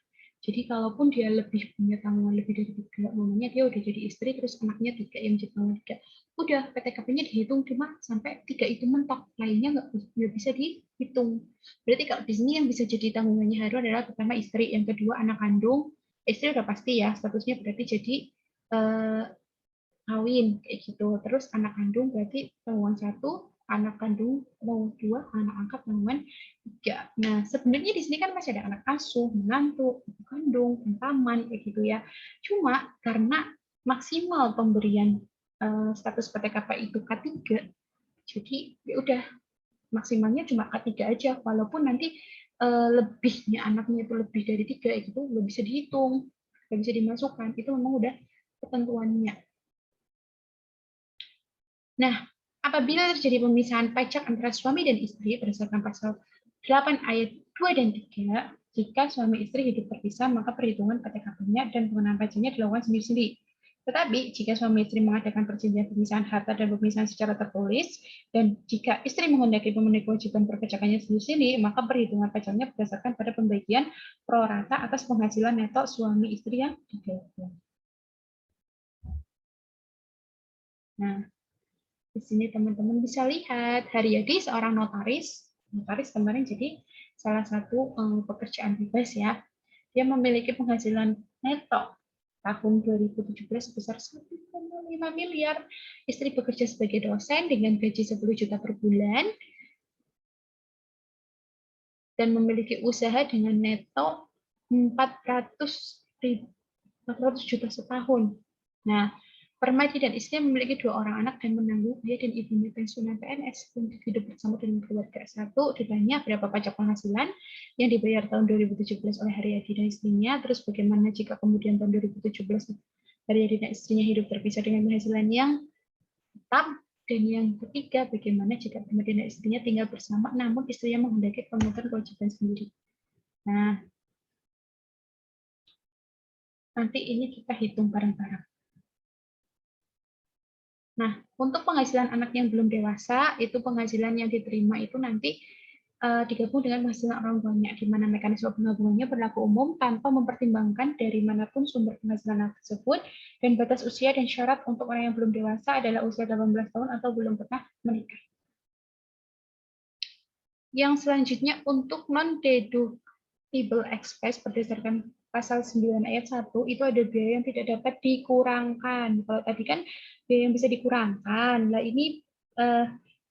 Jadi kalaupun dia lebih punya tanggungan lebih dari 3, namanya dia udah jadi istri, terus anaknya 3 yang jadi tanggungan 3. Udah PTKP-nya dihitung cuma sampai 3 itu mentok, lainnya nggak bisa dihitung. Berarti kalau di sini yang bisa jadi tanggungannya Harun adalah pertama istri, yang kedua anak kandung. Istri udah pasti ya, statusnya berarti jadi eh, kawin kayak gitu. Terus anak kandung berarti tanggungan 1, anak kandung tanggungan 2, anak angkat tanggungan 3. Nah, sebenarnya di sini kan masih ada anak asuh, menantu, ibu kandung, paman kayak gitu ya. Cuma karena maksimal pemberian status PTKP itu K3, jadi ya udah maksimalnya cuma K3 aja, walaupun nanti lebihnya anaknya itu lebih dari 3 itu belum bisa dihitung, belum bisa dimasukkan, itu memang udah ketentuannya. Nah, apabila terjadi pemisahan pajak antara suami dan istri berdasarkan pasal 8 ayat 2 dan 3, jika suami istri hidup terpisah, maka perhitungan PTKP-nya dan pengenaan pajaknya dilakukan sendiri-sendiri. Tetapi, jika suami istri mengadakan perjanjian pemisahan harta dan pemisahan secara tertulis, dan jika istri menghendaki memenuhi kewajiban perpajakannya sendiri-sendiri, maka perhitungan pajaknya berdasarkan pada pembagian pro rata atas penghasilan neto suami istri yang digabung. Nah, di sini teman-teman bisa lihat Haryadi seorang notaris. Notaris kemarin jadi salah satu pekerjaan bebas ya. Dia memiliki penghasilan neto tahun 2017 sebesar 1,5 miliar. Istri bekerja sebagai dosen dengan gaji 10 juta per bulan dan memiliki usaha dengan neto 400 juta setahun. Nah, Permadi dan istri memiliki 2 orang anak dan menanggung dia dan ibunya pensiunan PNS untuk hidup bersama dengan keluarga. 1, ditanya berapa pajak penghasilan yang dibayar tahun 2017 oleh Haryadi dan istrinya, terus bagaimana jika kemudian tahun 2017 Haryadi dan istrinya hidup terpisah dengan penghasilan yang tetap, dan yang ketiga, bagaimana jika Permadi dan istrinya tinggal bersama namun istrinya menghendaki pemenuhan kewajiban sendiri. Nah, nanti ini kita hitung bareng-bareng. Nah, untuk penghasilan anak yang belum dewasa, itu penghasilan yang diterima itu nanti digabung dengan penghasilan orang tuanya, di mana mekanisme penggabungannya berlaku umum tanpa mempertimbangkan dari manapun sumber penghasilan anak tersebut, dan batas usia dan syarat untuk orang yang belum dewasa adalah usia 18 tahun atau belum pernah menikah. Yang selanjutnya untuk non-deductible expense berdasarkan pasal 9 ayat 1 itu ada biaya yang tidak dapat dikurangkan. Kalau tadi kan biaya yang bisa dikurangkan. Nah, ini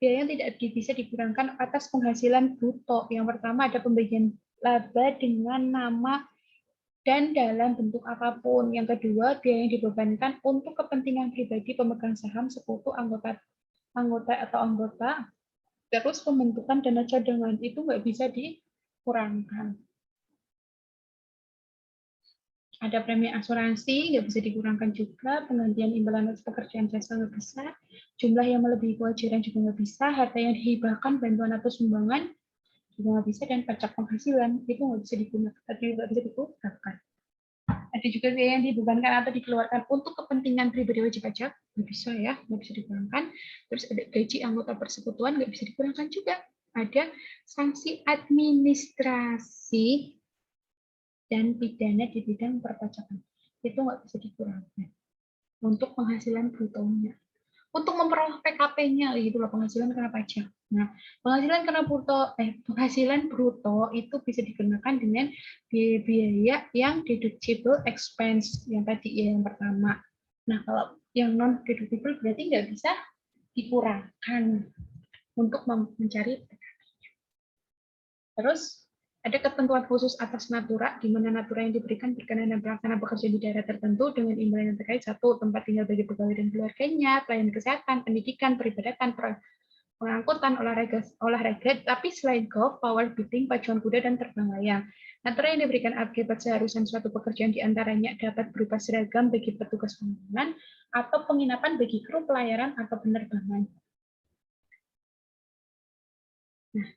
biaya yang tidak bisa dikurangkan atas penghasilan bruto. Yang pertama ada pembagian laba dengan nama dan dalam bentuk apapun. Yang kedua, biaya yang dibebankan untuk kepentingan pribadi pemegang saham, sekutu, anggota atau anggota. Terus pembentukan dana cadangan itu nggak bisa dikurangkan. Ada premi asuransi, nggak bisa dikurangkan juga, penggantian imbalan atas pekerjaan jasa nggak bisa, jumlah yang melebihi kewajaran juga nggak bisa, harta yang dihibahkan, bantuan atau sumbangan juga nggak bisa, dan pajak penghasilan itu nggak bisa digunakan, tapi nggak bisa digunakan. Ada juga biaya yang dibebankan atau dikeluarkan untuk kepentingan pribadi wajib pajak, nggak bisa ya, nggak bisa dikurangkan. Terus ada gaji anggota persekutuan, nggak bisa dikurangkan juga. Ada sanksi administrasi dan pidana di bidang perpajakan. Itu nggak bisa dikurangkan. Untuk penghasilan brutonya. Untuk memperoleh PKP-nya, gitu loh, penghasilan kena pajak. Nah, penghasilan bruto itu bisa dikenakan dengan biaya yang deductible expense yang tadi ya, yang pertama. Nah, kalau yang non deductible berarti nggak bisa dikurangkan untuk mencari PKP. Terus ada ketentuan khusus atas natura, di mana natura yang diberikan berkenaan dengan pelaksana pekerjaan di daerah tertentu dengan imbalan yang terkait. 1, tempat tinggal bagi pegawai dan keluarganya, pelayanan kesehatan, pendidikan, peribadatan, pengangkutan, olahraga, tapi selain golf, powerboating, pacuan kuda, dan terbang layang. Natura yang diberikan akibat seharusan suatu pekerjaan diantaranya dapat berupa seragam bagi petugas pengamanan atau penginapan bagi kru pelayaran atau penerbangan. Nah,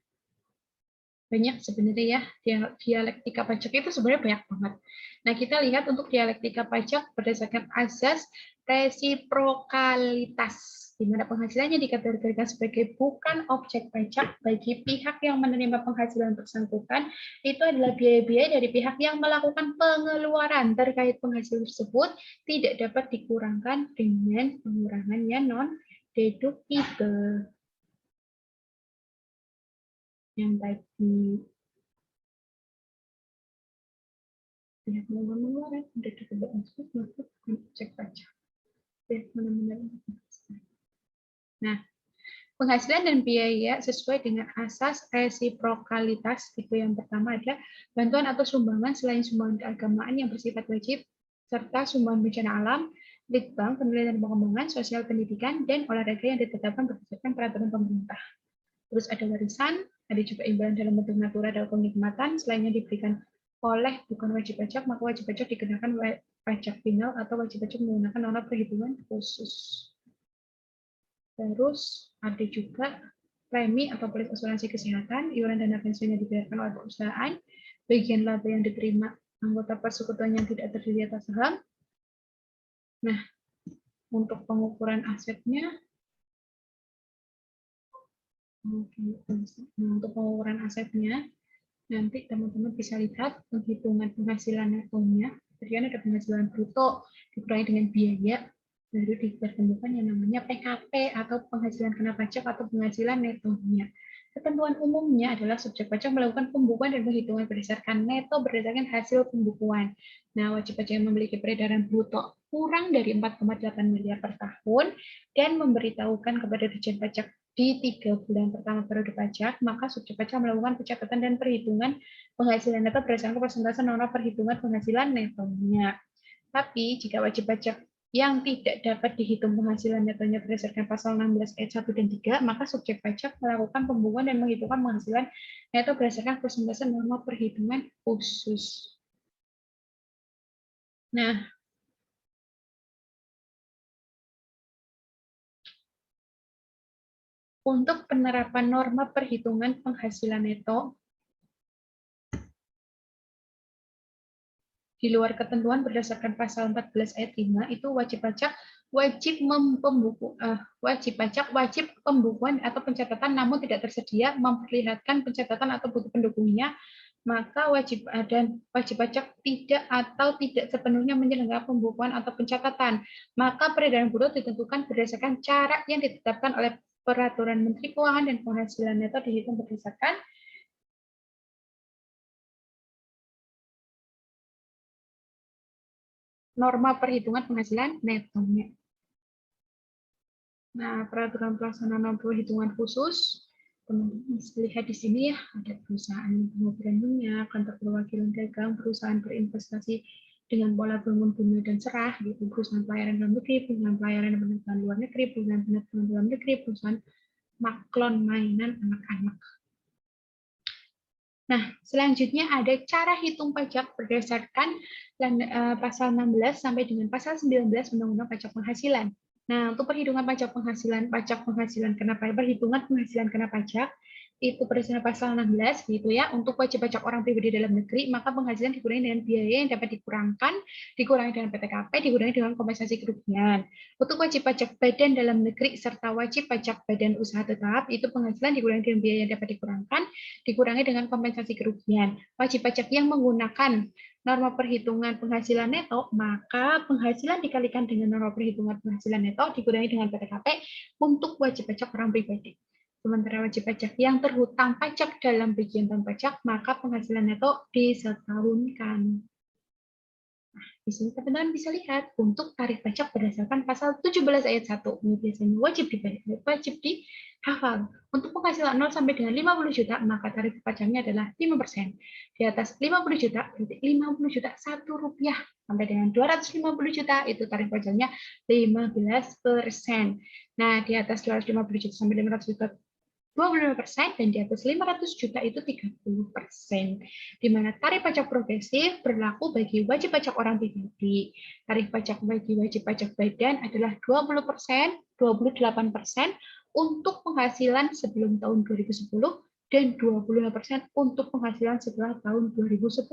banyak sebenarnya ya, dialektika pajak itu sebenarnya banyak banget. Nah, kita lihat untuk dialektika pajak berdasarkan azas resiprokalitas, di mana penghasilannya dikategorikan sebagai bukan objek pajak bagi pihak yang menerima penghasilan bersangkutan, itu adalah biaya-biaya dari pihak yang melakukan pengeluaran terkait penghasilan tersebut tidak dapat dikurangkan dengan pengurangan yang non-deductible. Yang tadi pihak pengeluaran udah disebut masuk cek pajak. Nah, penghasilan dan biaya sesuai dengan asas resiprokalitas itu yang pertama adalah bantuan atau sumbangan selain sumbangan keagamaan yang bersifat wajib serta sumbangan bencana alam, litbang, penelitian dan pengembangan, sosial pendidikan, dan olahraga yang ditetapkan berdasarkan peraturan pemerintah. Terus ada warisan, ada juga imbalan dalam bentuk natura atau kenikmatan, selainnya diberikan oleh bukan wajib pajak, maka wajib pajak dikenakan pajak final atau wajib pajak menggunakan norma perhitungan khusus. Terus ada juga premi atau polis asuransi kesehatan, iuran dana pensiun yang dibayarkan oleh perusahaan, bagian laba yang diterima anggota persekutuan yang tidak terdiri atas saham. Nah, untuk pengukuran asetnya, untuk pengukuran asetnya, nanti teman-teman bisa lihat penghitungan penghasilan netonya. Jadi ada penghasilan bruto dikurangi dengan biaya, baru ditemukan yang namanya PKP atau penghasilan kena pajak atau penghasilan netonya. Ketentuan umumnya adalah subjek pajak melakukan pembukuan dan penghitungan berdasarkan neto berdasarkan hasil pembukuan. Nah, wajib pajak yang memiliki peredaran bruto kurang dari 4,8 miliar per tahun dan memberitahukan kepada Ditjen Pajak di 3 bulan pertama periode pajak, maka subjek pajak melakukan pencatatan dan perhitungan penghasilan neto berdasarkan persentase norma perhitungan penghasilan netonya. Tapi jika wajib pajak yang tidak dapat dihitung penghasilan netonya berdasarkan pasal 16 ayat 1 dan 3, maka subjek pajak melakukan pembukuan dan menghitungkan penghasilan neto berdasarkan persentase norma perhitungan khusus. Nah, untuk penerapan norma perhitungan penghasilan neto, di luar ketentuan berdasarkan pasal 14 ayat 5 itu wajib pajak wajib pembukuan atau pencatatan namun tidak tersedia memperlihatkan pencatatan atau bukti pendukungnya, maka wajib pajak tidak sepenuhnya menyelenggarakan pembukuan atau pencatatan, maka peredaran bruto ditentukan berdasarkan cara yang ditetapkan oleh peraturan Menteri Keuangan dan penghasilan neto dihitung berdasarkan norma perhitungan penghasilan netonya. Nah, peraturan pelaksanaan norma perhitungan khusus, teman-teman bisa lihat di sini ya, ada perusahaan pengukuran minyak, kantor perwakilan dagang, perusahaan berinvestasi dengan pola bangun bumi dan serah, gitu, perusahaan pelayaran dalam negeri, perusahaan pelayaran penerbangan luar negeri, perusahaan penerbangan dalam negeri, perusahaan maklon mainan anak-anak. Nah, selanjutnya ada cara hitung pajak berdasarkan pasal 16 sampai dengan pasal 19 Undang-Undang Pajak Penghasilan. Nah, untuk perhitungan pajak penghasilan perhitungan penghasilan kena pajak itu berdasarkan pasal 16 gitu ya. Untuk wajib pajak orang pribadi dalam negeri, maka penghasilan dikurangi dengan biaya yang dapat dikurangi dengan PTKP, dikurangi dengan kompensasi kerugian. Untuk wajib pajak badan dalam negeri serta wajib pajak badan usaha tetap, itu penghasilan dikurangi dengan biaya yang dapat dikurangi dengan kompensasi kerugian. Wajib pajak yang menggunakan norma perhitungan penghasilan neto, maka penghasilan dikalikan dengan norma perhitungan penghasilan neto dikurangi dengan PTKP untuk wajib pajak orang pribadi. Sementara wajib pajak yang terhutang pajak dalam bagian tahun pajak, maka penghasilan neto disetahunkan. Nah, di sini teman-teman bisa lihat untuk tarif pajak berdasarkan pasal 17 ayat 1. Ini biasanya wajib dihafal. Untuk penghasilan 0 sampai dengan 50 juta, maka tarif pajaknya adalah 5%. Di atas 50 juta, berarti 50 juta Rp1 sampai dengan 250 juta, itu tarif pajaknya 15%. Nah, di atas 250 juta sampai 500 juta 25%, dan di atas 500 juta itu 30%. Di mana tarif pajak progresif berlaku bagi wajib pajak orang pribadi. Tarif pajak bagi wajib pajak badan adalah 20%, 28% untuk penghasilan sebelum tahun 2010, dan 25% untuk penghasilan setelah tahun 2010.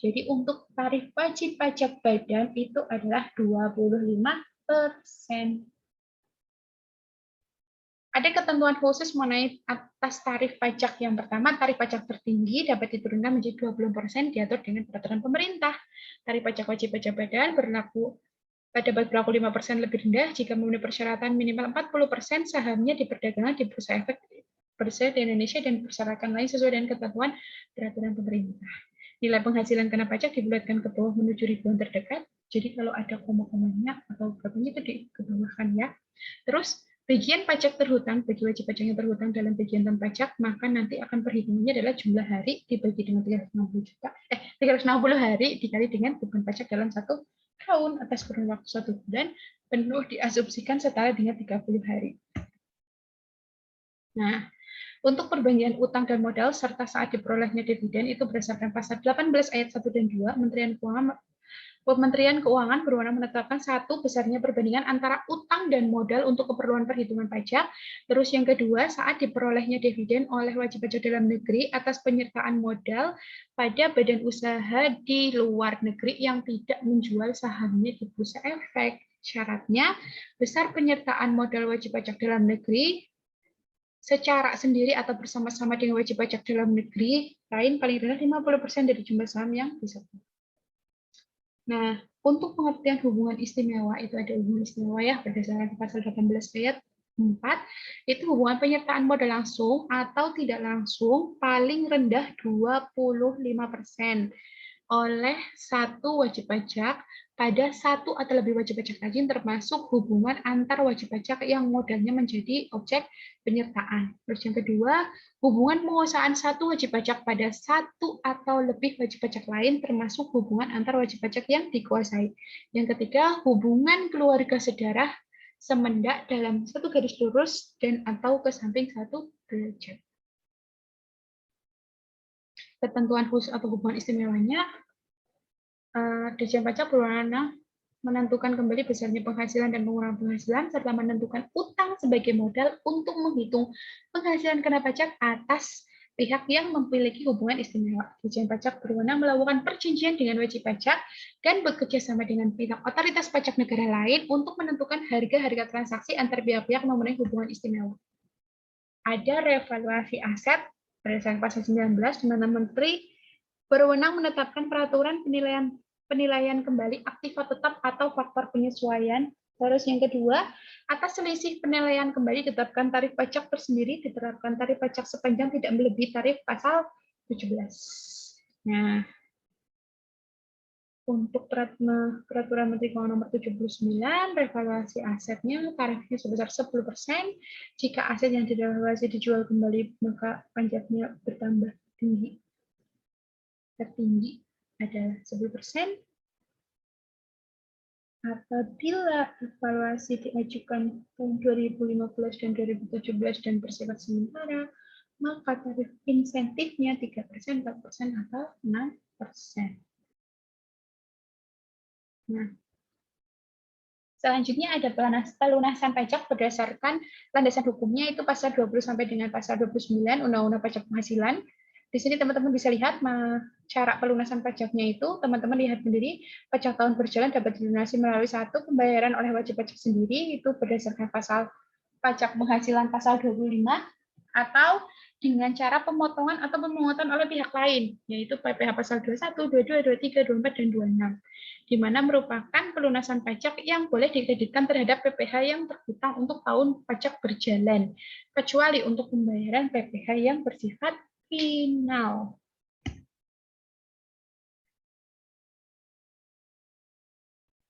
Jadi untuk tarif wajib pajak badan itu adalah 25%. Ada ketentuan khusus mengenai atas tarif pajak. Yang pertama, tarif pajak tertinggi dapat diturunkan menjadi 20% diatur dengan peraturan pemerintah. Tarif pajak wajib pajak badan berlaku 5% lebih rendah jika memenuhi persyaratan minimal 40% sahamnya diperdagangkan di Bursa Efek di Indonesia dan persyaratan lain sesuai dengan ketentuan peraturan pemerintah. Nilai penghasilan kena pajak dibulatkan ke bawah menuju ribuan terdekat. Jadi kalau ada koma-komanya atau berapanya itu dikebawahkan ya. Terus bagian pajak terhutang bagi wajib pajak yang terhutang dalam bagian non pajak, maka nanti akan perhitungannya adalah jumlah hari dibagi dengan 360 hari dikali dengan beban pajak dalam 1 tahun atas kurun waktu 1 bulan penuh diasumsikan setara dengan 30 hari. Nah, untuk perbanjian utang dan modal serta saat diperolehnya dividen itu berdasarkan pasal 18 ayat 1 dan 2 Kementerian Keuangan berwenang menetapkan satu besarnya perbandingan antara utang dan modal untuk keperluan perhitungan pajak. Terus yang kedua, saat diperolehnya dividen oleh wajib pajak dalam negeri atas penyertaan modal pada badan usaha di luar negeri yang tidak menjual sahamnya di Bursa Efek. Syaratnya, besar penyertaan modal wajib pajak dalam negeri secara sendiri atau bersama-sama dengan wajib pajak dalam negeri lain paling rendah 50% dari jumlah saham yang disebut. Nah, untuk pengertian hubungan istimewa, itu ada hubungan istimewa ya, berdasarkan pasal 18 ayat 4, itu hubungan penyertaan modal langsung atau tidak langsung paling rendah 25% oleh satu wajib pajak pada satu atau lebih wajib pajak rajin, termasuk hubungan antar wajib pajak yang modalnya menjadi objek penyertaan. Terus yang kedua, hubungan penguasaan satu wajib pajak pada satu atau lebih wajib pajak lain, termasuk hubungan antar wajib pajak yang dikuasai. Yang ketiga, hubungan keluarga sedarah semendak dalam satu garis lurus dan atau ke samping satu derajat. Ketentuan khusus atau hubungan istimewanya, Dirjen Pajak berwenang menentukan kembali besarnya penghasilan dan pengurangan penghasilan, serta menentukan utang sebagai modal untuk menghitung penghasilan kena pajak atas pihak yang memiliki hubungan istimewa. Dirjen Pajak berwenang melakukan perjanjian dengan wajib pajak dan bekerja sama dengan pihak otoritas pajak negara lain untuk menentukan harga-harga transaksi antar pihak-pihak memenuhi hubungan istimewa. Ada revaluasi aset berdasarkan pasal 19, di mana Menteri berwenang menetapkan peraturan penilaian kembali aktiva tetap atau faktor penyesuaian. Terus yang kedua, atas selisih penilaian kembali ditetapkan tarif pajak tersendiri, diterapkan tarif pajak sepanjang tidak melebihi tarif pasal 17. Nah, untuk peraturan Menteri Keuangan nomor 79, revaluasi asetnya tarifnya sebesar 10%. Jika aset yang direvaluasi dijual kembali, maka pajaknya bertambah tinggi. Tertinggi adalah 10%. Apabila evaluasi diajukan tahun 2015 dan 2017 dan bersifat sementara, maka tarif insentifnya 3%, 4%, atau 6%. Nah, selanjutnya ada pelunasan pajak berdasarkan landasan hukumnya itu pasal 20 sampai dengan pasal 29 Undang-Undang Pajak Penghasilan. Di sini teman-teman bisa lihat cara pelunasan pajaknya itu, teman-teman lihat sendiri, pajak tahun berjalan dapat dilunasi melalui satu pembayaran oleh wajib pajak sendiri, itu berdasarkan pasal pajak penghasilan pasal 25, atau dengan cara pemotongan atau pemungutan oleh pihak lain, yaitu PPh pasal 21, 22, 23, 24, dan 26, di mana merupakan pelunasan pajak yang boleh dikreditkan terhadap PPh yang terhutang untuk tahun pajak berjalan, kecuali untuk pembayaran PPh yang bersifat final.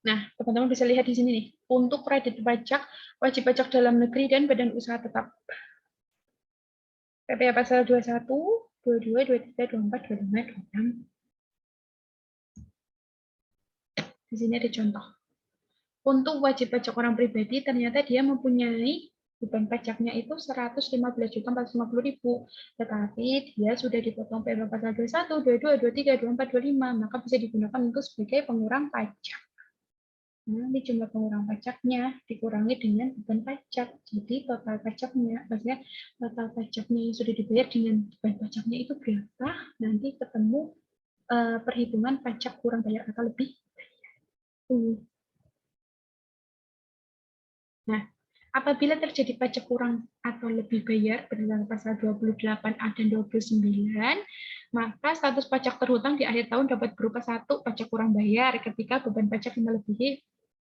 Nah, teman-teman bisa lihat di sini nih, untuk kredit pajak, wajib pajak dalam negeri dan badan usaha tetap. PPh pasal 21, 22, 23, 24, 25, 26. Di sini ada contoh. Untuk wajib pajak orang pribadi, ternyata dia mempunyai beban pajaknya itu 115.450.000, tetapi dia sudah dipotong PPh pasal 21, 22, 23, 24, 25, maka bisa digunakan untuk sebagai pengurang pajak. Nah, ini jumlah pengurangan pajaknya dikurangi dengan beban pajak. Jadi total pajaknya, maksudnya total pajaknya yang sudah dibayar dengan beban pajaknya itu berapa? Nanti ketemu perhitungan pajak kurang bayar atau lebih. Nah, apabila terjadi pajak kurang atau lebih bayar berdasarkan pasal 28A dan 29, maka status pajak terhutang di akhir tahun dapat berupa 1. Pajak kurang bayar ketika beban pajak yang melebihi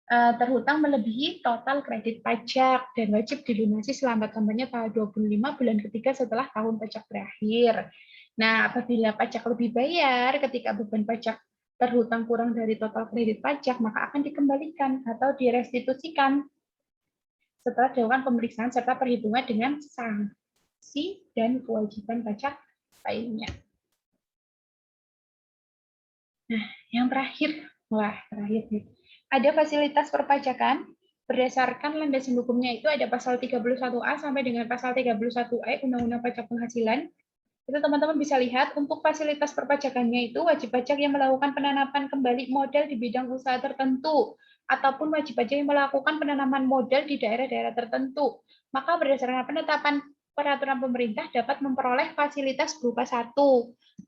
terhutang melebihi total kredit pajak dan wajib dilunasi selambat-lambatnya tanggal 25 bulan ketiga setelah tahun pajak berakhir. Nah, apabila pajak lebih bayar ketika beban pajak terhutang kurang dari total kredit pajak, maka akan dikembalikan atau direstitusikan setelah dilakukan pemeriksaan serta perhitungan dengan sanksi dan kewajiban pajak lainnya. Nah, yang terakhir, terakhir nih. Ada fasilitas perpajakan berdasarkan landasan hukumnya itu ada pasal 31A sampai dengan pasal 31E Undang-Undang Pajak Penghasilan. Itu teman-teman bisa lihat untuk fasilitas perpajakannya itu wajib pajak yang melakukan penanaman kembali modal di bidang usaha tertentu ataupun wajib pajak yang melakukan penanaman modal di daerah-daerah tertentu. Maka berdasarkan penetapan peraturan pemerintah dapat memperoleh fasilitas berupa 1.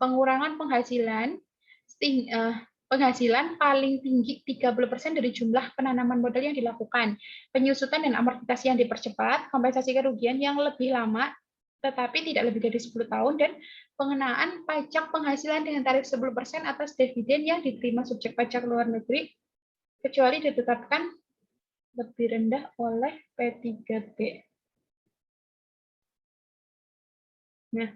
Pengurangan penghasilan penghasilan paling tinggi 30% dari jumlah penanaman modal yang dilakukan, penyusutan dan amortisasi yang dipercepat, kompensasi kerugian yang lebih lama tetapi tidak lebih dari 10 tahun, dan pengenaan pajak penghasilan dengan tarif 10% atas dividen yang diterima subjek pajak luar negeri, kecuali ditetapkan lebih rendah oleh P3B. Nah,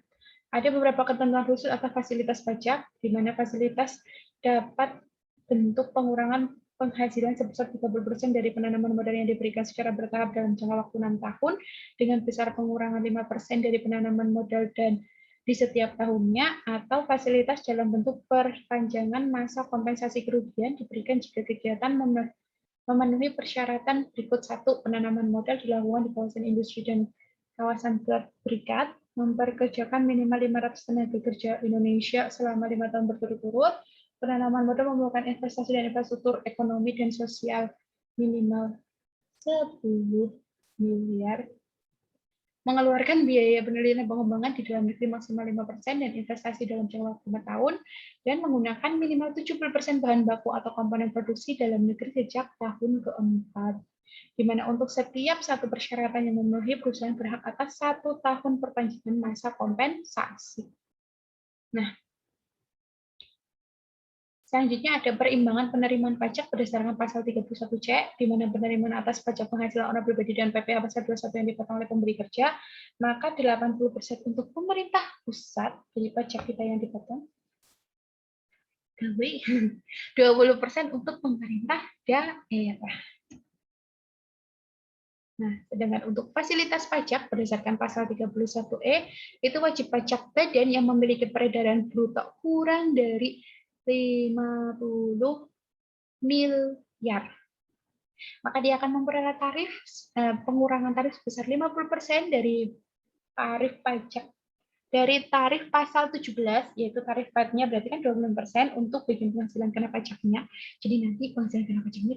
ada beberapa ketentuan khusus atas fasilitas pajak, di mana fasilitas dapat bentuk pengurangan penghasilan sebesar 30% dari penanaman modal yang diberikan secara bertahap dalam jangka waktu 6 tahun, dengan besar pengurangan 5% dari penanaman modal dan di setiap tahunnya, atau fasilitas dalam bentuk perpanjangan masa kompensasi kerugian diberikan jika kegiatan memenuhi persyaratan berikut. 1. Penanaman modal dilakukan di kawasan industri dan kawasan berikat, memperkerjakan minimal 500 tenaga kerja Indonesia selama 5 tahun berturut-turut. Penanaman modal memerlukan investasi dan infrastruktur ekonomi dan sosial minimal 10 miliar. Mengeluarkan biaya penelitian dan pengembangan di dalam negeri maksimal 5% dan investasi dalam jangka waktu 5 tahun, dan menggunakan minimal 70% bahan baku atau komponen produksi dalam negeri sejak tahun keempat. Di mana untuk setiap satu persyaratan yang memenuhi, perusahaan berhak atas 1 tahun perpanjangan masa kompensasi. Nah, selanjutnya ada perimbangan penerimaan pajak berdasarkan pasal 31C, di mana penerimaan atas pajak penghasilan orang pribadi dan PPh pasal 21 yang dipotong oleh pemberi kerja, maka 80% untuk pemerintah pusat, jadi pajak kita yang dipotong, 20% untuk pemerintah daerah. Nah, sedangkan untuk fasilitas pajak berdasarkan pasal 31E, itu wajib pajak badan yang memiliki peredaran bruto kurang dari 50 miliar. Maka dia akan memperoleh pengurangan tarif sebesar 50% dari tarif pajak. Dari tarif pasal 17, yaitu tarif PAT-nya berarti kan 26% untuk bagian penghasilan kena pajaknya. Jadi nanti penghasilan kena pajaknya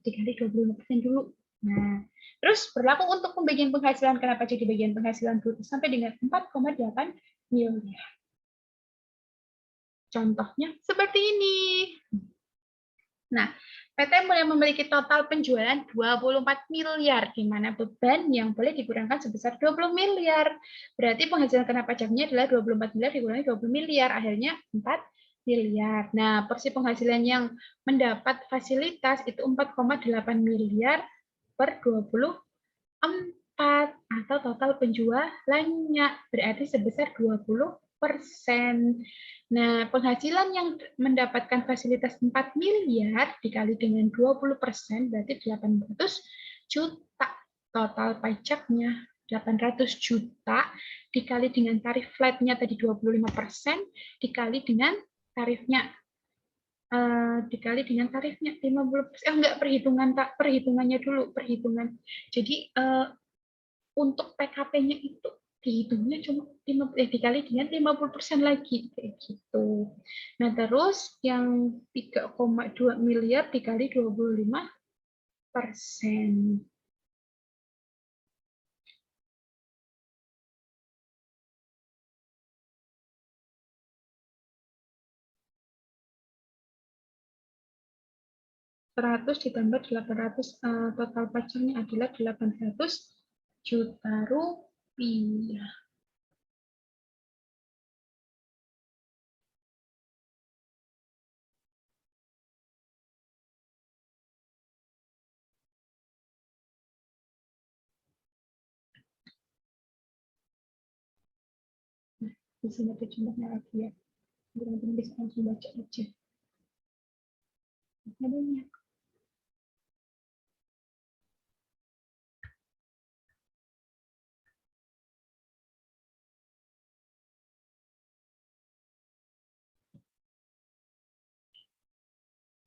dikali 25% dulu. Nah, terus berlaku untuk pembagian penghasilan kena pajak di bagian penghasilan bruto sampai dengan 4,8 miliar. Contohnya seperti ini. Nah, PT mulai memiliki total penjualan 24 miliar, di mana beban yang boleh dikurangkan sebesar 20 miliar. Berarti penghasilan kena pajaknya adalah 24 miliar dikurangi 20 miliar, akhirnya 4 miliar. Nah, porsi penghasilan yang mendapat fasilitas itu 4,8 miliar per 24, atau total penjualannya berarti sebesar 20%. Nah, penghasilan yang mendapatkan fasilitas 4 miliar dikali dengan 20% berarti 800 juta. Total pajaknya 800 juta dikali dengan tarif flat-nya tadi 25% dikali dengan tarifnya 50%. Enggak, perhitungannya dulu, perhitungan. Jadi untuk PKP-nya itu dihitungnya cuma dikali dengan 50% lagi kayak gitu. Nah, terus yang 3,2 miliar dikali 25 persen. Ditambah 800, total pajaknya adalah 800 juta rupiah. Nah, di sini ada contohnya lagi ya. Teman-teman bisa langsung baca aja. Banyak.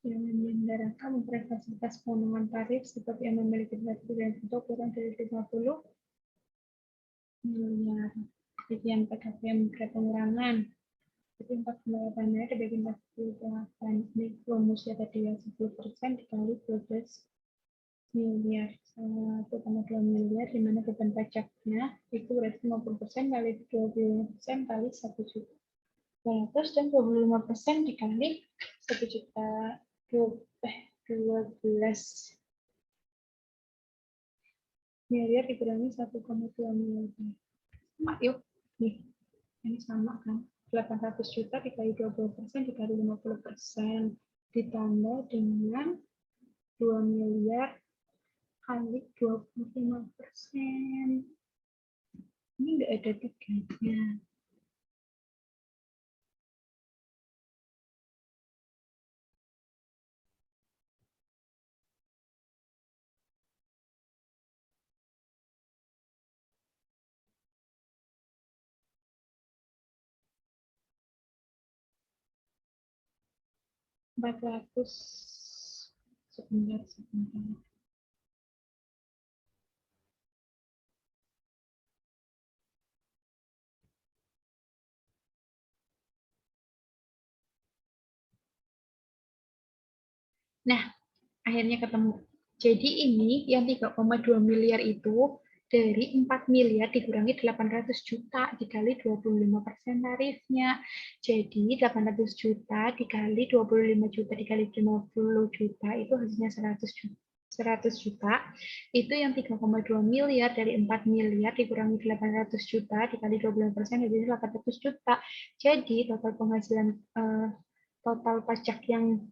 Yang menyelenggarakan memberi fasilitas pemotongan tarif seperti yang memiliki tarif dan itu kurang dari 50 miliar. Sekian PKP yang memberi pengurangan. Jadi 48 miliar dibagi 48. Ini rumusnya tadi ya 10% dikali 12 miliar. 1,2 miliar di mana beban pajaknya itu berarti 50% kali 25% kali 1 juta. 100 dan 25% dikali 1 juta 12 miliar dikurangi 1,2 miliar. Sama yuk. Nih, ini sama kan. 800 juta dikali 20% dikali 50% ditambah dengan 2 miliar kali 25%. Ini enggak ada tiganya. Sebentar. Nah, akhirnya ketemu. Jadi ini yang 3,2 miliar itu dari 4 miliar dikurangi 800 juta dikali 25% tarifnya. Jadi 800 juta dikali 25 juta dikali 50 juta itu hasilnya 100 juta. 100 juta itu yang 3,2 miliar dari 4 miliar dikurangi 800 juta dikali 25% jadi 800 juta. Jadi total penghasilan total pajak yang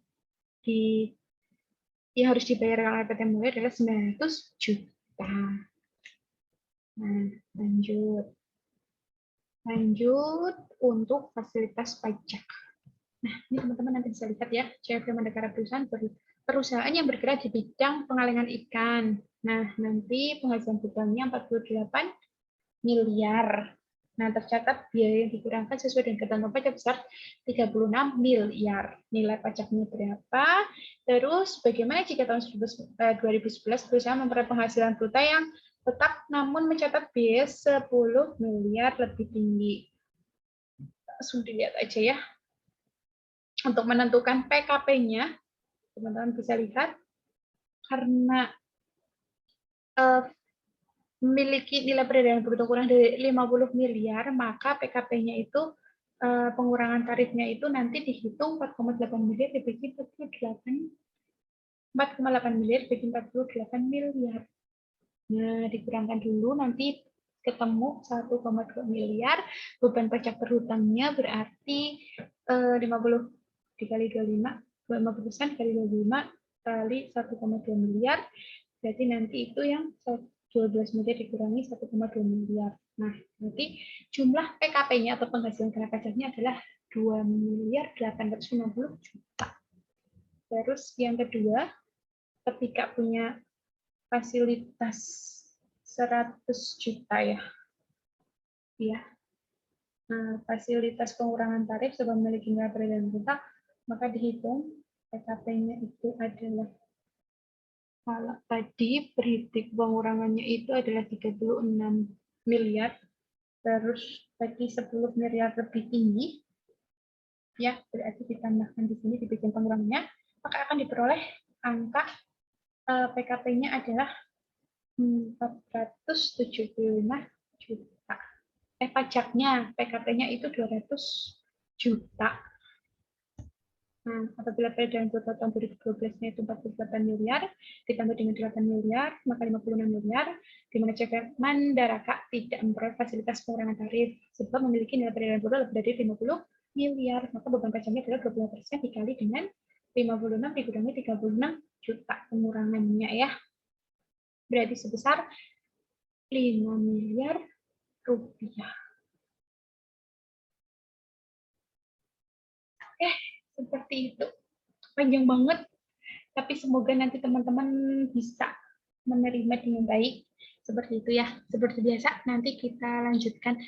harus dibayar oleh PT Mulya adalah 900 juta. Nah, lanjut untuk fasilitas pajak. Nah, ini teman-teman nanti bisa lihat ya, CFD Mandakara perusahaan yang bergerak di bidang pengalengan ikan. Nah, nanti penghasilan totalnya 48 miliar. Nah, tercatat biaya yang dikurangkan sesuai dengan ketentuan pajak besar 36 miliar. Nilai pajaknya berapa? Terus, bagaimana jika tahun 2011 perusahaan memperoleh penghasilan bruto yang tetap namun mencatat biaya 10 miliar lebih tinggi? Langsung dilihat aja ya. Untuk menentukan PKP-nya, teman-teman bisa lihat, karena memiliki nilai peredaran bruto kurang dari 50 miliar, maka PKP-nya itu pengurangan tarifnya itu nanti dihitung 4,8 miliar dibagi 4,8 miliar dibagi 48 miliar. Nah, dikurangkan dulu nanti ketemu 1,2 miliar, beban pajak berhutangnya berarti 50 dikali 25, 50% kali 25 kali 1,2 miliar, berarti nanti itu yang 12 miliar dikurangi 1,2 miliar. Nah, berarti jumlah PKP-nya atau penghasilan kena pajaknya adalah 2 miliar 860 juta. Terus yang kedua, ketika punya fasilitas 100 juta ya. Ya. Nah, fasilitas pengurangan tarif sebab memiliki nilai peredaran bruto, maka dihitung PKP-nya itu adalah kalau tadi perhitung pengurangannya itu adalah 36 miliar, terus tadi 10 miliar lebih tinggi, ya berarti ditambahkan di sini dibikin pengurangannya, maka akan diperoleh angka PKP-nya adalah 475 juta. Pajaknya, PKP-nya itu 200 juta. Nah, apabila peredaran total tahun 2012-nya itu 48 miliar, ditambah dengan 8 miliar, maka 56 miliar, di mana Mandaraka tidak memperoleh fasilitas pengurangan tarif, sebab memiliki nilai peredaran total lebih dari 50 miliar, maka beban pajaknya adalah 25% dikali dengan 56 dikurangi 36 juta pengurangannya ya. Berarti sebesar 5 miliar rupiah. Seperti itu. Panjang banget, tapi semoga nanti teman-teman bisa menerima dengan baik. Seperti itu ya. Seperti biasa, nanti kita lanjutkan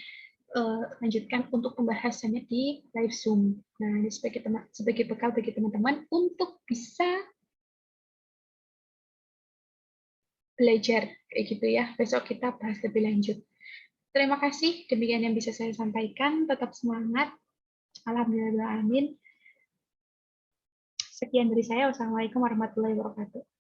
untuk pembahasannya di live Zoom. Nah, ini sebagai bekal bagi teman-teman untuk bisa belajar kayak gitu ya. Besok kita bahas lebih lanjut. Terima kasih, demikian yang bisa saya sampaikan. Tetap semangat. Alhamdulillah, amin. Sekian dari saya. Wassalamualaikum warahmatullahi wabarakatuh.